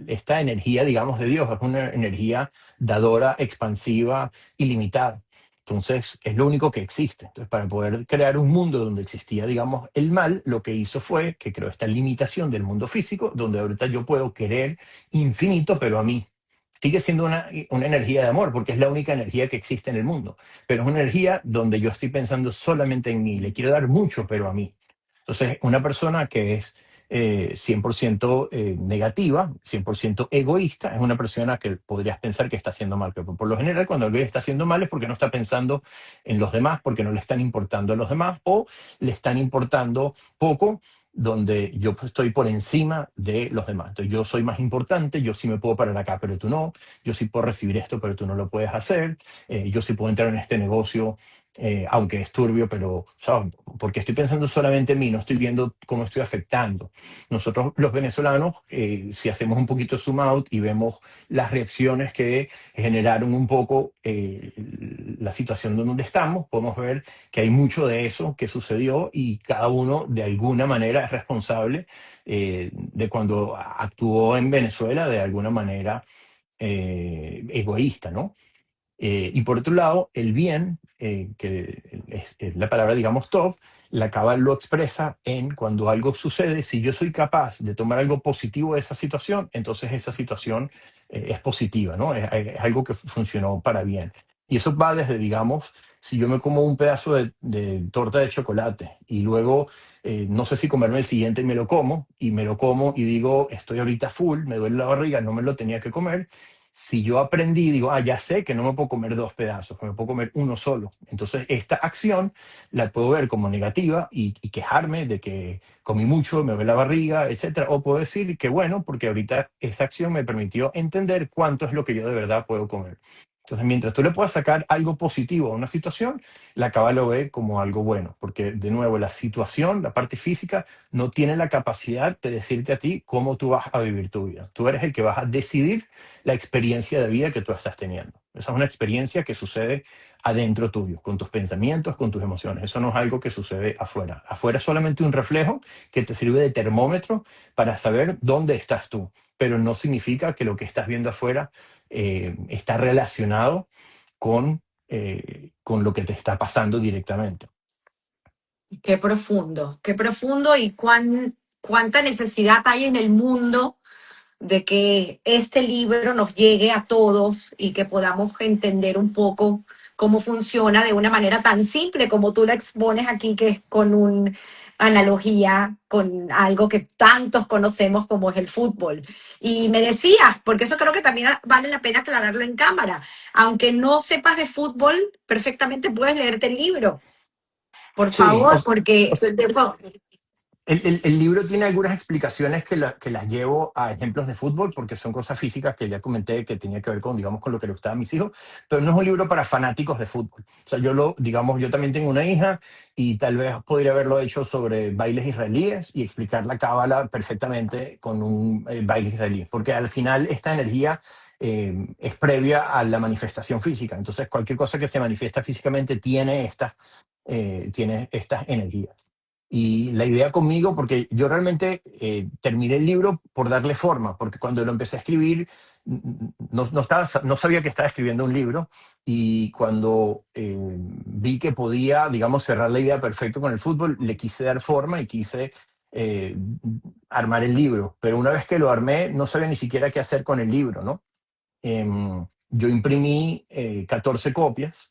esta energía, digamos, de Dios es una energía dadora, expansiva, ilimitada. Entonces, es lo único que existe. Entonces, para poder crear un mundo donde existía, digamos, el mal, lo que hizo fue que creó esta limitación del mundo físico, donde ahorita yo puedo querer infinito, pero a mí. Sigue siendo una energía de amor, porque es la única energía que existe en el mundo. Pero es una energía donde yo estoy pensando solamente en mí. Le quiero dar mucho, pero a mí. Entonces, una persona que es 100% negativa, 100% egoísta, es una persona que podrías pensar que está haciendo mal. Pero por lo general, cuando alguien está haciendo mal es porque no está pensando en los demás, porque no le están importando a los demás, o le están importando poco, donde yo estoy por encima de los demás. Entonces, yo soy más importante, yo sí me puedo parar acá, pero tú no. Yo sí puedo recibir esto, pero tú no lo puedes hacer. Yo sí puedo entrar en este negocio, aunque es turbio, pero ¿sabes? Porque estoy pensando solamente en mí, no estoy viendo cómo estoy afectando. Nosotros los venezolanos, si hacemos un poquito zoom out y vemos las reacciones que generaron un poco la situación donde estamos, podemos ver que hay mucho de eso que sucedió y cada uno de alguna manera es responsable de cuando actuó en Venezuela de alguna manera egoísta, ¿no? Y por otro lado, el bien, que es la palabra, digamos, tov, la Kabbalah lo expresa en cuando algo sucede, si yo soy capaz de tomar algo positivo de esa situación, entonces esa situación es positiva, ¿no? Es algo que funcionó para bien. Y eso va desde, digamos, si yo me como un pedazo de torta de chocolate y luego no sé si comerme el siguiente y me lo como y digo, estoy ahorita full, me duele la barriga, no me lo tenía que comer. Si yo aprendí, digo, ya sé que no me puedo comer dos pedazos, que me puedo comer uno solo. Entonces, esta acción la puedo ver como negativa y quejarme de que comí mucho, me duele la barriga, etcétera. O puedo decir que bueno, porque ahorita esa acción me permitió entender cuánto es lo que yo de verdad puedo comer. Entonces, mientras tú le puedas sacar algo positivo a una situación, la cábala lo ve como algo bueno, porque de nuevo la situación, la parte física, no tiene la capacidad de decirte a ti cómo tú vas a vivir tu vida. Tú eres el que vas a decidir la experiencia de vida que tú estás teniendo. Esa es una experiencia que sucede adentro tuyo, con tus pensamientos, con tus emociones. Eso no es algo que sucede afuera. Afuera es solamente un reflejo que te sirve de termómetro para saber dónde estás tú, pero no significa que lo que estás viendo afuera está relacionado con lo que te está pasando directamente. Qué profundo y cuánta necesidad hay en el mundo de que este libro nos llegue a todos y que podamos entender un poco cómo funciona de una manera tan simple como tú la expones aquí, que es con una analogía, con algo que tantos conocemos como es el fútbol. Y me decías, porque eso creo que también vale la pena aclararlo en cámara, aunque no sepas de fútbol, perfectamente puedes leerte el libro, por Sí, favor, o porque sea, el libro tiene algunas explicaciones que las llevo a ejemplos de fútbol, porque son cosas físicas que ya comenté que tenía que ver con, digamos, con lo que le gustaba a mis hijos, pero no es un libro para fanáticos de fútbol. O sea, digamos, yo también tengo una hija y tal vez podría haberlo hecho sobre bailes israelíes y explicar la cábala perfectamente con un baile israelí, porque al final esta energía es previa a la manifestación física. Entonces, cualquier cosa que se manifiesta físicamente tiene estas energías. Y la idea conmigo, porque yo realmente terminé el libro por darle forma, porque cuando lo empecé a escribir no sabía que estaba escribiendo un libro y cuando vi que podía, digamos, cerrar la idea perfecto con el fútbol, le quise dar forma y quise eh, armar el libro. Pero una vez que lo armé, no sabía ni siquiera qué hacer con el libro, ¿no? Yo imprimí 14 copias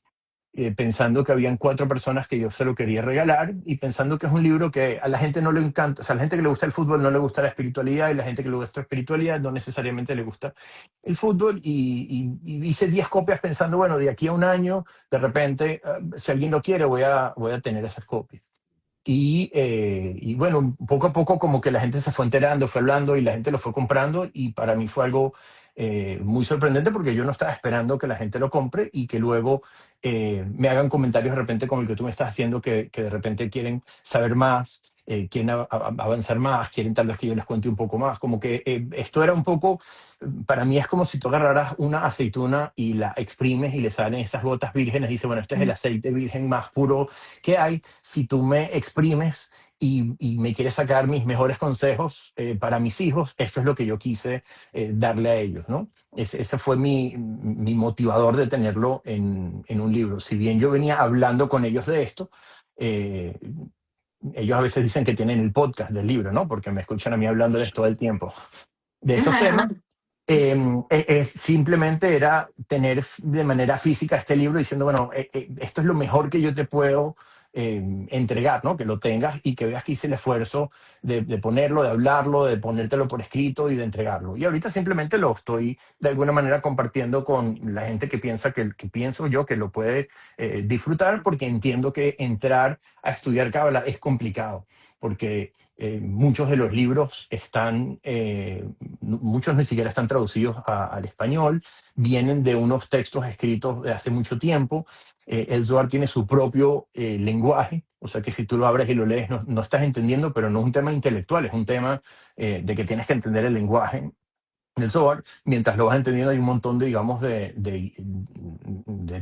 pensando que habían 4 personas que yo se lo quería regalar y pensando que es un libro que a la gente no le encanta, o sea, a la gente que le gusta el fútbol no le gusta la espiritualidad y la gente que le gusta la espiritualidad no necesariamente le gusta el fútbol y hice 10 copias pensando, bueno, de aquí a un año, de repente, si alguien lo quiere, voy a tener esas copias. Y bueno, poco a poco como que la gente se fue enterando, fue hablando y la gente lo fue comprando y para mí fue algo muy sorprendente porque yo no estaba esperando que la gente lo compre y que luego me hagan comentarios de repente como el que tú me estás haciendo, que de repente quieren saber más, quieren avanzar más, quieren tal vez que yo les cuente un poco más. Como que esto era un poco, para mí es como si tú agarraras una aceituna y la exprimes y le salen esas gotas vírgenes y dices, bueno, este es el aceite virgen más puro que hay. Si tú me exprimes y me quieres sacar mis mejores consejos para mis hijos, esto es lo que yo quise darle a ellos, ¿no? Ese fue mi motivador de tenerlo en un libro. Si bien yo venía hablando con ellos de esto, eh, ellos a veces dicen que tienen el podcast del libro, ¿no? Porque me escuchan a mí hablándoles todo el tiempo de estos temas. Simplemente era tener de manera física este libro diciendo, bueno, esto es lo mejor que yo te puedo entregar, ¿no? Que lo tengas y que veas que hice el esfuerzo de ponerlo, de hablarlo, de ponértelo por escrito y de entregarlo. Y ahorita simplemente lo estoy de alguna manera compartiendo con la gente que piensa que pienso yo que lo puede disfrutar porque entiendo que entrar a estudiar Cábala es complicado porque muchos de los libros muchos ni siquiera están traducidos al español, vienen de unos textos escritos de hace mucho tiempo. El Zohar tiene su propio lenguaje, o sea que si tú lo abres y lo lees no estás entendiendo, pero no es un tema intelectual, es un tema de que tienes que entender el lenguaje del Zohar. Mientras lo vas entendiendo hay un montón de, digamos, de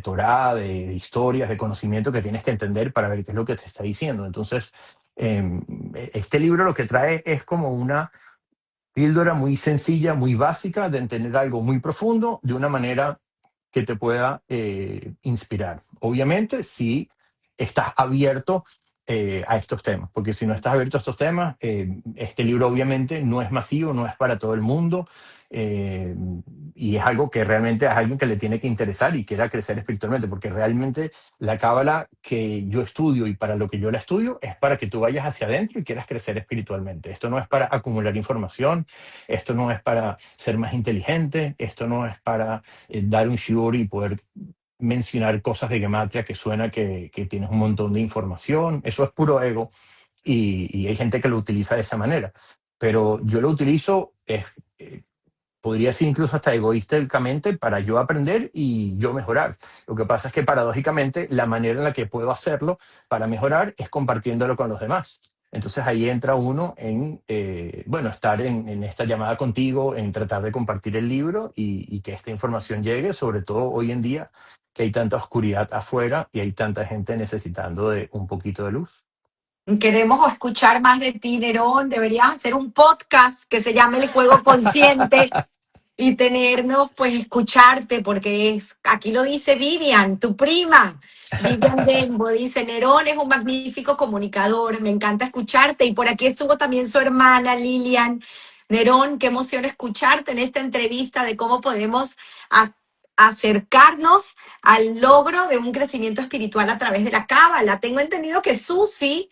Torah, de historias, de conocimiento que tienes que entender para ver qué es lo que te está diciendo. Entonces, este libro lo que trae es como una píldora muy sencilla, muy básica de entender algo muy profundo de una manera que te pueda inspirar. Obviamente, si estás abierto a estos temas, porque si no estás abierto a estos temas, este libro obviamente no es masivo, no es para todo el mundo. eh, y es algo que realmente es alguien que le tiene que interesar y quiera crecer espiritualmente, porque realmente la cábala que yo estudio y para lo que yo la estudio es para que tú vayas hacia adentro y quieras crecer espiritualmente. Esto no es para acumular información, esto no es para ser más inteligente, esto no es para dar un shiur y poder mencionar cosas de gematria que suena que tienes un montón de información. Eso es puro ego y hay gente que lo utiliza de esa manera. Pero yo lo utilizo, podría ser incluso hasta egoísticamente para yo aprender y yo mejorar. Lo que pasa es que paradójicamente la manera en la que puedo hacerlo para mejorar es compartiéndolo con los demás. Entonces ahí entra uno en, bueno, estar en esta llamada contigo, en tratar de compartir el libro y que esta información llegue, sobre todo hoy en día que hay tanta oscuridad afuera y hay tanta gente necesitando de un poquito de luz. Queremos escuchar más de ti, Nerón. Deberías hacer un podcast que se llame El Juego Consciente y tenernos, pues, escucharte, porque aquí lo dice Vivian, tu prima. Vivian Dembo dice, Nerón es un magnífico comunicador, me encanta escucharte. Y por aquí estuvo también su hermana Lilian. Nerón, qué emoción escucharte en esta entrevista de cómo podemos acercarnos al logro de un crecimiento espiritual a través de la cábala. Tengo entendido que Susi,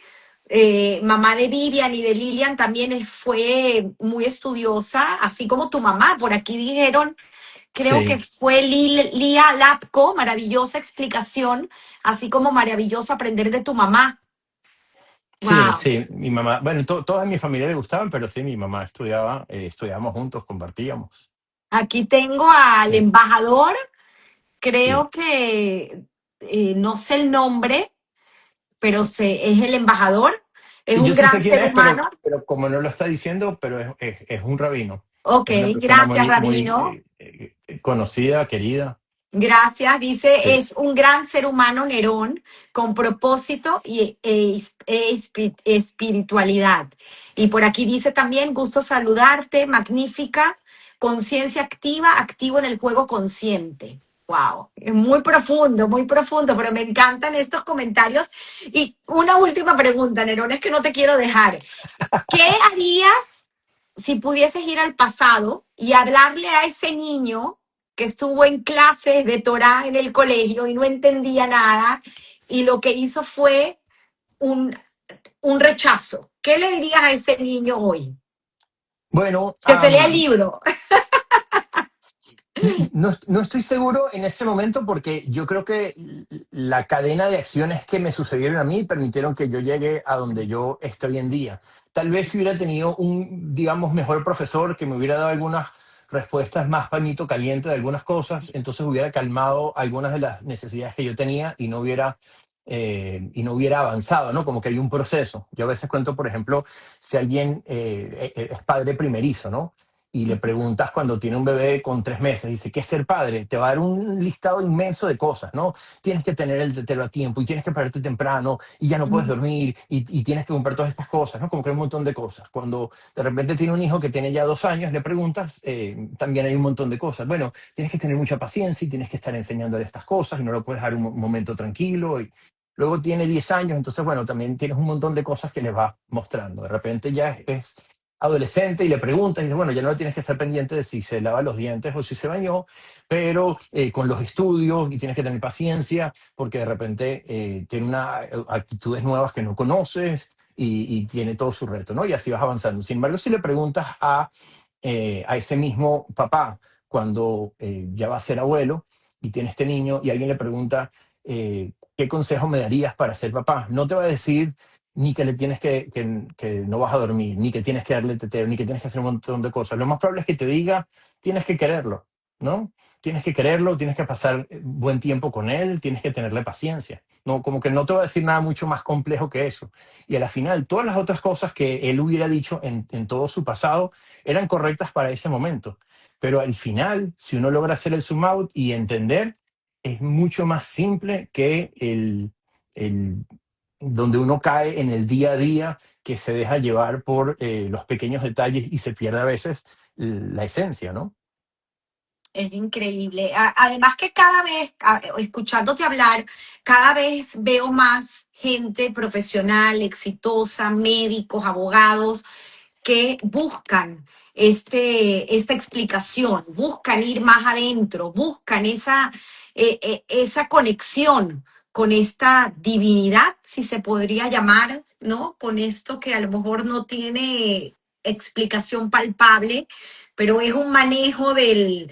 mamá de Vivian y de Lilian, también fue muy estudiosa, así como tu mamá. Por aquí dijeron, creo que Sí, fue Lía Lapco, maravillosa explicación, así como maravilloso aprender de tu mamá. sí, Wow. sí. Mi mamá, bueno, toda mi familia le gustaban, pero sí, mi mamá estudiaba, estudiábamos juntos, compartíamos. Aquí tengo al Sí, embajador, sí. creo que no sé el nombre, pero es el embajador, es Sí, un yo sí sé gran quién ser es, humano. pero como no lo está diciendo, pero es un rabino. Ok, Es una persona gracias, muy, muy Rabino. conocida, querida. Gracias, dice, Sí, es un gran ser humano Nerón con propósito y espiritualidad. Y por aquí dice también, gusto saludarte, magnífica, conciencia activa, activo en el juego consciente. Wow, es muy profundo, pero me encantan estos comentarios. Y una última pregunta, Nerón, es que no te quiero dejar. ¿Qué harías si pudieses ir al pasado y hablarle a ese niño que estuvo en clases de Torah en el colegio y no entendía nada y lo que hizo fue un, un rechazo? ¿Qué le dirías a ese niño hoy? bueno, Que se lea el libro. no, no estoy seguro en ese momento porque yo creo que la cadena de acciones que me sucedieron a mí permitieron que yo llegue a donde yo estoy hoy en día. Tal vez si hubiera tenido un, digamos, mejor profesor que me hubiera dado algunas respuestas más pañito caliente de algunas cosas, entonces hubiera calmado algunas de las necesidades que yo tenía y no hubiera avanzado, ¿no? Como que hay un proceso. Yo a veces cuento, por ejemplo, si alguien es padre primerizo, ¿no? Y le preguntas cuando tiene un bebé con 3 meses, dice, ¿qué es ser padre? Te va a dar un listado inmenso de cosas, ¿no? Tienes que tener el tetero a tiempo y tienes que pararte temprano y ya no puedes dormir y tienes que comprar todas estas cosas, ¿no? Como que hay un montón de cosas. Cuando de repente tiene un hijo que tiene ya 2 años, le preguntas, también hay un montón de cosas. Bueno, tienes que tener mucha paciencia y tienes que estar enseñándole estas cosas y no lo puedes dar un momento tranquilo. Y luego tiene 10 años, entonces, bueno, también tienes un montón de cosas que le va mostrando. De repente ya es adolescente y le preguntas y dice, bueno, ya no tienes que estar pendiente de si se lava los dientes o si se bañó, pero con los estudios y tienes que tener paciencia porque de repente tiene actitudes nuevas que no conoces y tiene todo su reto, ¿no? Y así vas avanzando. Sin embargo, si le preguntas a ese mismo papá cuando ya va a ser abuelo y tiene este niño y alguien le pregunta, ¿qué consejo me darías para ser papá? No te va a decir ni que le tienes que no vas a dormir, ni que tienes que darle tetero, ni que tienes que hacer un montón de cosas. Lo más probable es que te diga, tienes que quererlo, ¿no? Tienes que quererlo, tienes que pasar buen tiempo con él, tienes que tenerle paciencia. No, como que no te va a decir nada mucho más complejo que eso. Y a la final, todas las otras cosas que él hubiera dicho en todo su pasado eran correctas para ese momento. Pero al final, si uno logra hacer el zoom out y entender, es mucho más simple que el donde uno cae en el día a día, que se deja llevar por los pequeños detalles y se pierde a veces la esencia, ¿no? Es increíble. Además que cada vez, escuchándote hablar, cada vez veo más gente profesional, exitosa, médicos, abogados, que buscan esta explicación, buscan ir más adentro, buscan esa conexión con esta divinidad, si se podría llamar, ¿no? Con esto que a lo mejor no tiene explicación palpable, pero es un manejo del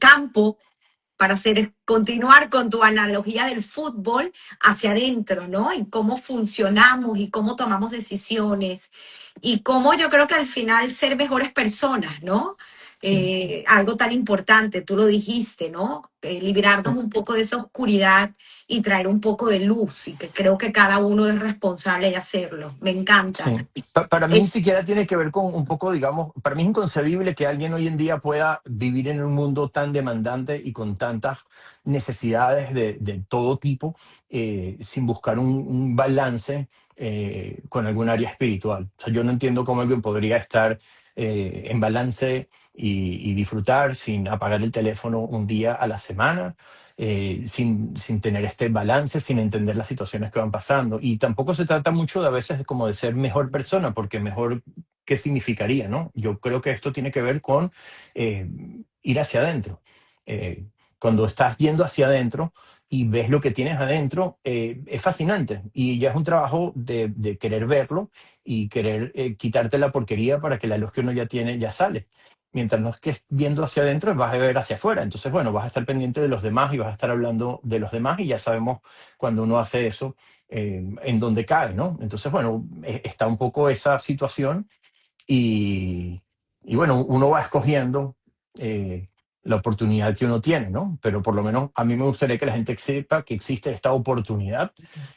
campo para continuar con tu analogía del fútbol hacia adentro, ¿no? Y cómo funcionamos y cómo tomamos decisiones y cómo yo creo que al final ser mejores personas, ¿no? Sí. Algo tan importante, tú lo dijiste, ¿no? Librarnos un poco de esa oscuridad y traer un poco de luz y que creo que cada uno es responsable de hacerlo. Me encanta. Sí, para mí ni Eh, siquiera tiene que ver con un poco, digamos, para mí es inconcebible que alguien hoy en día pueda vivir en un mundo tan demandante y con tantas necesidades de todo tipo, sin buscar un balance con algún área espiritual. O sea, yo no entiendo cómo alguien podría estar en balance y disfrutar sin apagar el teléfono un día a la semana, sin tener este balance, sin entender las situaciones que van pasando. Y tampoco se trata mucho de a veces como de ser mejor persona, porque mejor, ¿qué significaría, no? Yo creo que esto tiene que ver con eh, ir hacia adentro. Eh, Cuando estás yendo hacia adentro y ves lo que tienes adentro, es fascinante. Y ya es un trabajo de querer verlo y querer quitarte la porquería para que la luz que uno ya tiene ya sale. Mientras no estés viendo hacia adentro, vas a ver hacia afuera. Entonces, bueno, vas a estar pendiente de los demás y vas a estar hablando de los demás y ya sabemos cuando uno hace eso, en dónde cae, ¿no? Entonces, bueno, está un poco esa situación y, y bueno, uno va escogiendo eh, la oportunidad que uno tiene, ¿no? Pero por lo menos a mí me gustaría que la gente sepa que existe esta oportunidad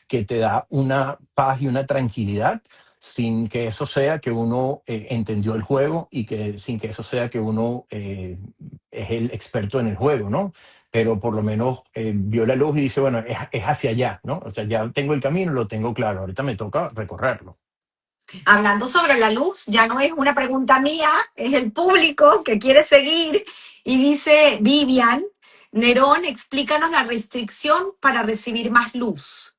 que te da una paz y una tranquilidad sin que eso sea que uno entendió el juego y que sin que eso sea que uno es el experto en el juego, ¿no? Pero por lo menos vio la luz y dice, bueno, es hacia allá, ¿no? O sea, ya tengo el camino, lo tengo claro, ahorita me toca recorrerlo. Hablando sobre la luz, ya no es una pregunta mía, es el público que quiere seguir y dice Vivian, Nerón, explícanos la restricción para recibir más luz.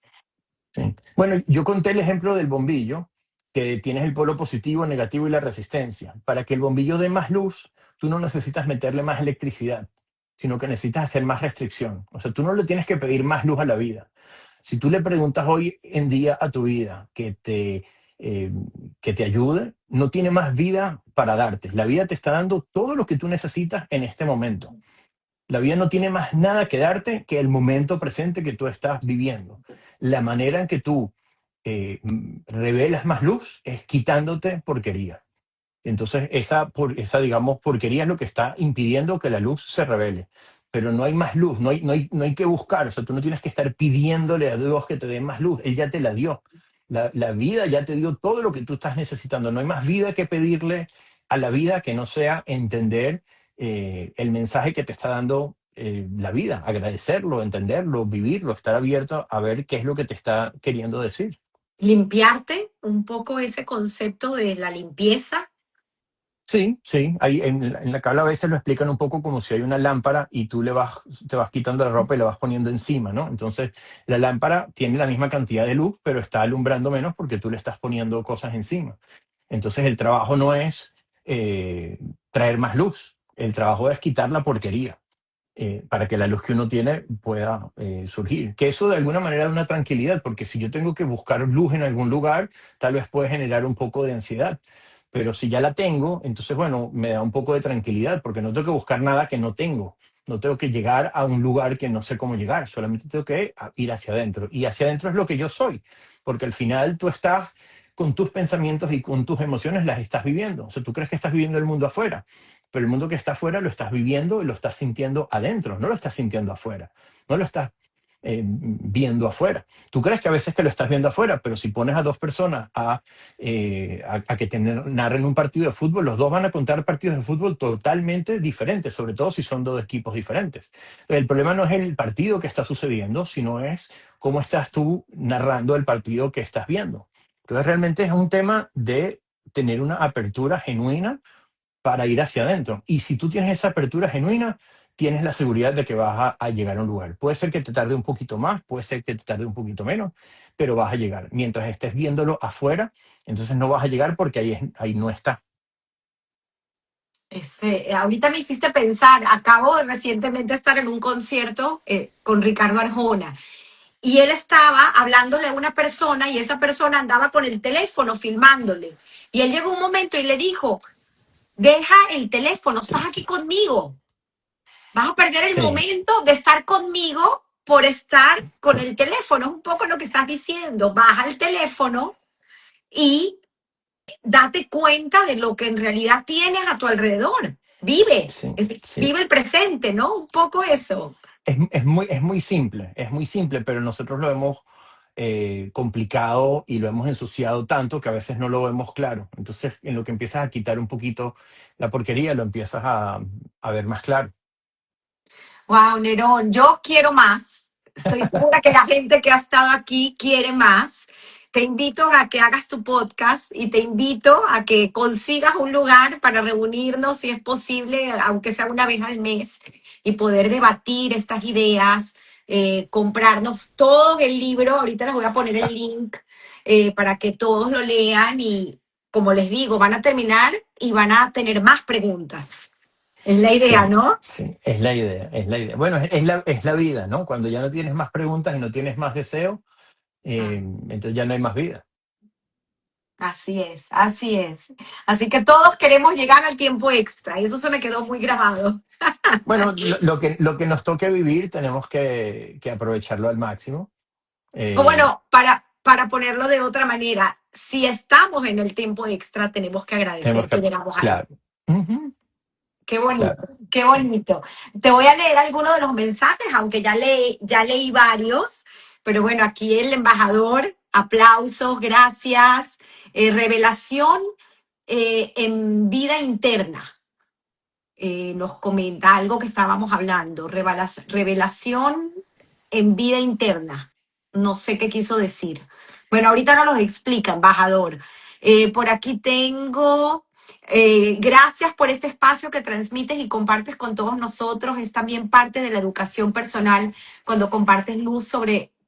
Sí. Bueno, yo conté el ejemplo del bombillo, que tienes el polo positivo, el negativo y la resistencia. Para que el bombillo dé más luz, tú no necesitas meterle más electricidad, sino que necesitas hacer más restricción. O sea, tú no le tienes que pedir más luz a la vida. Si tú le preguntas hoy en día a tu vida eh, que te ayude, no tiene más vida para darte. La vida te está dando todo lo que tú necesitas en este momento. La vida no tiene más nada que darte que el momento presente que tú estás viviendo. La manera en que tú revelas más luz es quitándote porquería. Entonces, esa, digamos, porquería es lo que está impidiendo que la luz se revele. Pero no hay más luz, no hay que buscar. O sea, tú no tienes que estar pidiéndole a Dios que te dé más luz. Él ya te la dio. La vida ya te dio todo lo que tú estás necesitando. No hay más vida que pedirle a la vida que no sea entender el mensaje que te está dando la vida, agradecerlo, entenderlo, vivirlo, estar abierto a ver qué es lo que te está queriendo decir. Limpiarte un poco ese concepto de la limpieza. Sí, sí. Ahí en la cabla a veces lo explican un poco como si hay una lámpara y tú te vas quitando la ropa y la vas poniendo encima, ¿no? Entonces, la lámpara tiene la misma cantidad de luz, pero está alumbrando menos porque tú le estás poniendo cosas encima. Entonces, el trabajo no es traer más luz, el trabajo es quitar la porquería para que la luz que uno tiene pueda surgir. Que eso de alguna manera da una tranquilidad, porque si yo tengo que buscar luz en algún lugar, tal vez puede generar un poco de ansiedad. Pero si ya la tengo, entonces, bueno, me da un poco de tranquilidad, porque no tengo que buscar nada que no tengo. No tengo que llegar a un lugar que no sé cómo llegar, solamente tengo que ir hacia adentro. Y hacia adentro es lo que yo soy, porque al final tú estás con tus pensamientos y con tus emociones las estás viviendo. O sea, tú crees que estás viviendo el mundo afuera, pero el mundo que está afuera lo estás viviendo y lo estás sintiendo adentro, no lo estás sintiendo afuera, no lo estás viendo afuera. Tú crees que a veces que lo estás viendo afuera, pero si pones a dos personas a que te narren un partido de fútbol, los dos van a contar partidos de fútbol totalmente diferentes, sobre todo si son dos equipos diferentes. El problema no es el partido que está sucediendo, sino es cómo estás tú narrando el partido que estás viendo. Entonces realmente es un tema de tener una apertura genuina para ir hacia adentro. Y si tú tienes esa apertura genuina, tienes la seguridad de que vas a llegar a un lugar. Puede ser que te tarde un poquito más, puede ser que te tarde un poquito menos, pero vas a llegar. Mientras estés viéndolo afuera, entonces no vas a llegar porque ahí no está. Ahorita me hiciste pensar, acabo de recientemente estar en un concierto con Ricardo Arjona y él estaba hablándole a una persona y esa persona andaba con el teléfono filmándole. Y él llegó un momento y le dijo, deja el teléfono, estás aquí conmigo, vas a perder el Sí, momento de estar conmigo por estar con el teléfono. Es un poco lo que estás diciendo, baja el teléfono y date cuenta de lo que en realidad tienes a tu alrededor. Vive, sí, sí. vive el presente, ¿no? Un poco eso. Es muy simple, pero nosotros lo hemos complicado y lo hemos ensuciado tanto que a veces no lo vemos claro. Entonces, en lo que empiezas a quitar un poquito la porquería, lo empiezas a ver más claro. Wow, Nerón, yo quiero más. Estoy segura que la gente que ha estado aquí quiere más. Te invito a que hagas tu podcast y te invito a que consigas un lugar para reunirnos, si es posible, aunque sea una vez al mes, y poder debatir estas ideas, comprarnos todos el libro. Ahorita les voy a poner el link para que todos lo lean y, como les digo, van a terminar y van a tener más preguntas. Es la idea, Sí, ¿no? sí, es la idea, es la idea. Bueno, es la vida, ¿no? Cuando ya no tienes más preguntas y no tienes más deseo, entonces ya no hay más vida. Así es, así es. Así que todos queremos llegar al tiempo extra, y eso se me quedó muy grabado. Bueno, lo que nos toque vivir tenemos que aprovecharlo al máximo. O Eh, bueno, para ponerlo de otra manera, si estamos en el tiempo extra, tenemos que tenemos agradecer que, que llegamos ahí. claro, ujú, Qué bonito, claro, qué sí. bonito. Te voy a leer algunos de los mensajes, aunque ya leí varios, pero bueno, aquí el embajador, aplausos, gracias. Revelación en vida interna. Nos comenta algo que estábamos hablando, revelación en vida interna. No sé qué quiso decir. Bueno, ahorita nos lo explica, embajador. Por aquí tengo, gracias por este espacio que transmites y compartes con todos nosotros. Es también parte de la educación personal cuando compartes luz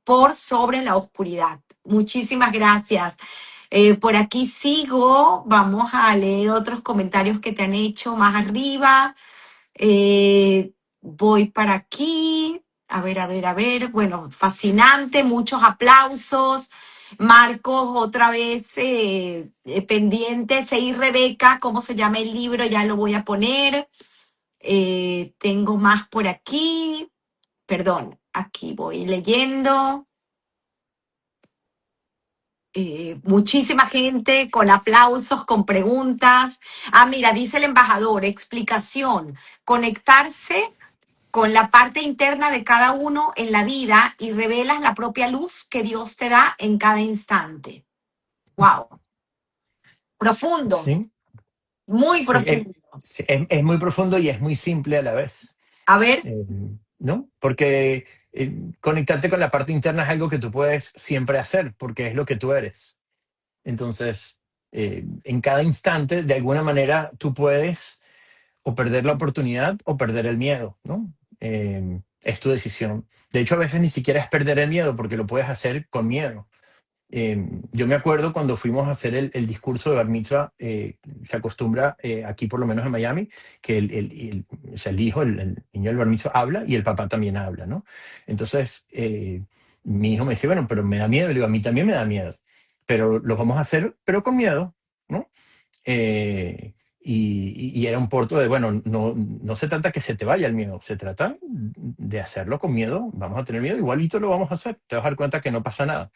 por sobre la oscuridad. Muchísimas gracias. Por aquí sigo, vamos a leer otros comentarios que te han hecho más arriba. Voy para aquí. A ver, a ver, a ver. Bueno, fascinante, muchos aplausos. Marcos, otra vez pendiente. Seguí Rebeca, ¿cómo se llama el libro? Ya lo voy a poner. Tengo más por aquí. Perdón, aquí voy leyendo. Muchísima gente con aplausos, con preguntas. Ah, mira, dice el embajador, explicación, conectarse con la parte interna de cada uno en la vida y revelas la propia luz que Dios te da en cada instante. Wow, profundo, Sí, muy sí, profundo. sí, es muy profundo y es muy simple a la vez, A ver, eh, ¿no? Porque conectarte con la parte interna es algo que tú puedes siempre hacer, porque es lo que tú eres. Entonces, en cada instante, de alguna manera, tú puedes o perder la oportunidad o perder el miedo, ¿no? Es tu decisión. De hecho, a veces ni siquiera es perder el miedo, porque lo puedes hacer con miedo. Yo me acuerdo cuando fuimos a hacer el discurso de Bar Mitzvah, se acostumbra aquí, por lo menos en Miami, que o sea, el hijo, el niño del Bar Mitzvah habla y el papá también habla, ¿no? Entonces, mi hijo me dice, bueno, pero me da miedo. Le digo, a mí también me da miedo, pero lo vamos a hacer, pero con miedo, ¿no? Y era un porto de, bueno, no se trata que se te vaya el miedo, se trata de hacerlo con miedo. Vamos a tener miedo, igualito lo vamos a hacer. Te vas a dar cuenta que no pasa nada.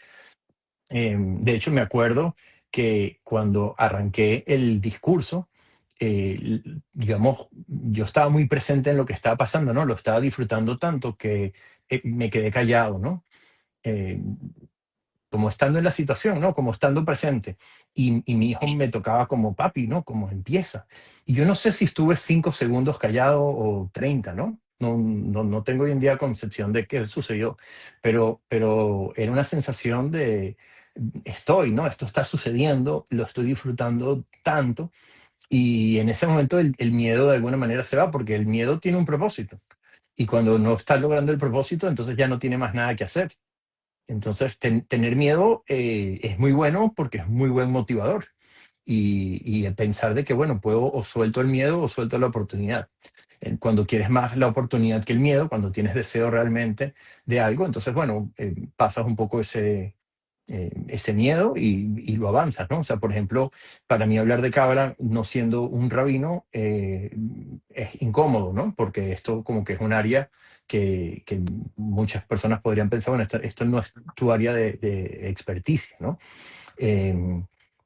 De hecho, me acuerdo que cuando arranqué el discurso, digamos, yo estaba muy presente en lo que estaba pasando, ¿no? Lo estaba disfrutando tanto que me quedé callado, ¿no? Eh, como estando en la situación, ¿no? Como estando presente. Y mi hijo me tocaba como papi, ¿no? Como empieza. Y yo no sé si estuve 5 segundos callado o 30, ¿no? No tengo hoy en día concepción de qué sucedió, pero era una sensación de estoy, ¿no? Esto está sucediendo, lo estoy disfrutando tanto y en ese momento el miedo de alguna manera se va porque el miedo tiene un propósito y cuando no está logrando el propósito, entonces ya no tiene más nada que hacer. Entonces, tener miedo es muy bueno porque es muy buen motivador. y el pensar de que, bueno, puedo o suelto el miedo o suelto la oportunidad. Cuando quieres más la oportunidad que el miedo, cuando tienes deseo realmente de algo, entonces, bueno, pasas un poco ese miedo y lo avanzas, ¿no? O sea, por ejemplo, para mí hablar de Cábala, no siendo un rabino, es incómodo, ¿no? Porque esto como que es un área que muchas personas podrían pensar, bueno, esto no es tu área de experticia, ¿no? Eh,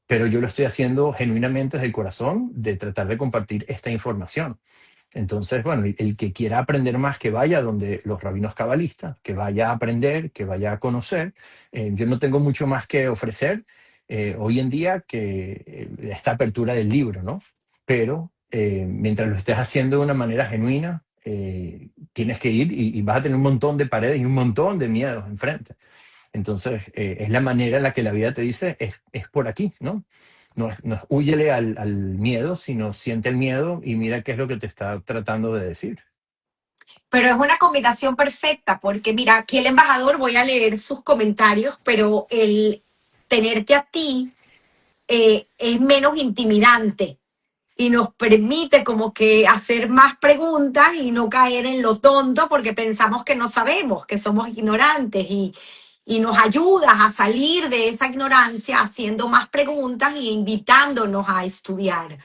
pero yo lo estoy haciendo genuinamente desde el corazón de tratar de compartir esta información. Entonces, bueno, el que quiera aprender más, que vaya donde los rabinos cabalistas, que vaya a aprender, que vaya a conocer. Yo no tengo mucho más que ofrecer hoy en día que esta apertura del libro, ¿no? Pero mientras lo estés haciendo de una manera genuina, tienes que ir y vas a tener un montón de paredes y un montón de miedos enfrente. Entonces, es la manera en la que la vida te dice, es por aquí, ¿no? No es húyele al miedo, sino siente el miedo y mira qué es lo que te está tratando de decir. Pero es una combinación perfecta, porque mira, aquí el embajador, voy a leer sus comentarios, pero el tenerte a ti es menos intimidante y nos permite como que hacer más preguntas y no caer en lo tonto porque pensamos que no sabemos, que somos ignorantes y nos ayudas a salir de esa ignorancia haciendo más preguntas y invitándonos a estudiar.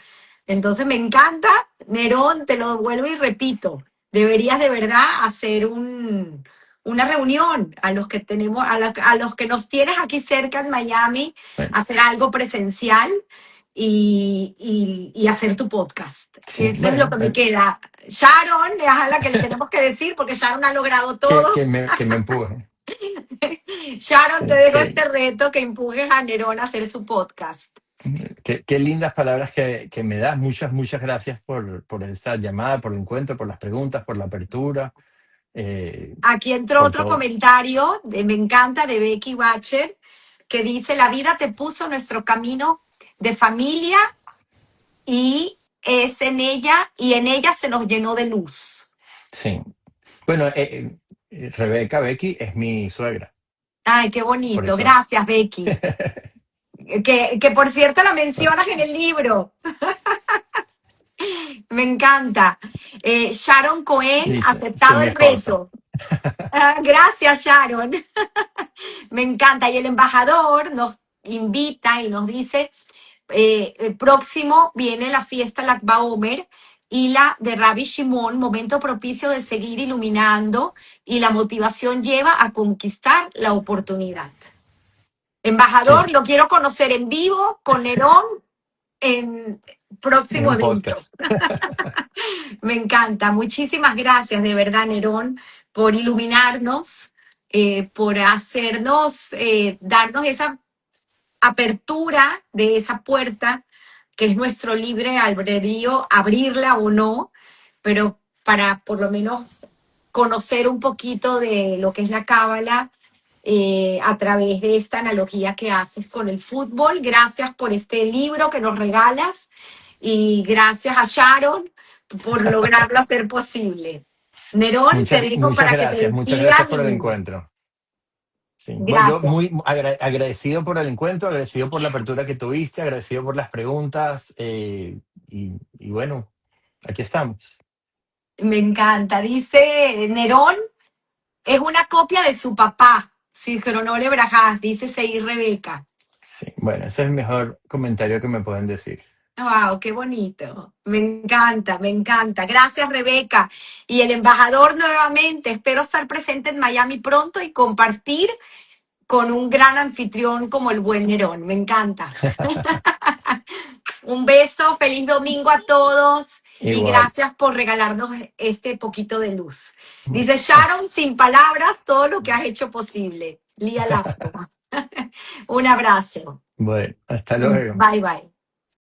Entonces me encanta, Nerón, te lo vuelvo y repito, deberías de verdad hacer una reunión a los que tenemos, a los que nos tienes aquí cerca en Miami, Bueno, hacer algo presencial y hacer tu podcast. sí, Eso es lo bueno, que me queda. Sharon, es a la que le tenemos que decir porque Sharon ha logrado todo. que me empuje. Sharon, te Sí, dejo este reto que empujes a Nerón a hacer su podcast. qué lindas palabras que me das. Muchas gracias por esta llamada, por el encuentro, por las preguntas, por la apertura, Aquí entró por otro todo. comentario, me encanta, de Becky Bacher, que dice, la vida te puso nuestro camino de familia y es en ella, y en ella se nos llenó de luz. Sí. Bueno, Rebeca Becky es mi suegra, Ay, qué por bonito. eso. Gracias, Becky. Que por cierto la mencionas en el libro. Me encanta. Sharon Cohen, Dice, sí, aceptado mi el esposa. reto. Ah, gracias, Sharon. Me encanta. Y el embajador nos invita y nos dice, el próximo viene la fiesta Lag BaOmer y la de Rabbi Shimon, momento propicio de seguir iluminando y la motivación lleva a conquistar la oportunidad. Sí, Embajador, lo quiero conocer en vivo con Nerón en en próximo un evento. podcast. Me encanta. Muchísimas gracias de verdad, Nerón, por iluminarnos, por hacernos, darnos esa apertura de esa puerta que es nuestro libre albedrío, abrirla o no, pero para por lo menos conocer un poquito de lo que es la cábala a través de esta analogía que haces con el fútbol. Gracias por este libro que nos regalas y gracias a Sharon por lograrlo hacer posible. Nerón, te dejo para que te Muchas despidas gracias por el y encuentro. Sí. Bueno, yo gracias. muy agradecido por el encuentro, agradecido por la apertura que tuviste, agradecido por las preguntas y bueno, aquí estamos. Me encanta. Dice Nerón, es una copia de su papá, Sincronole Brajas, dice Seir Rebeca. Sí. Bueno, ese es el mejor comentario que me pueden decir. Wow, qué bonito. Me encanta, me encanta. Gracias, Rebeca. Y el embajador nuevamente, espero estar presente en Miami pronto y compartir con un gran anfitrión como el buen Nerón. Me encanta. Un beso, feliz domingo a todos y Igual. gracias por regalarnos este poquito de luz. Bueno, Dice Sharon, sin palabras, todo lo que has hecho posible. Lía Lapto. Un abrazo. bueno, hasta luego. Bye bye.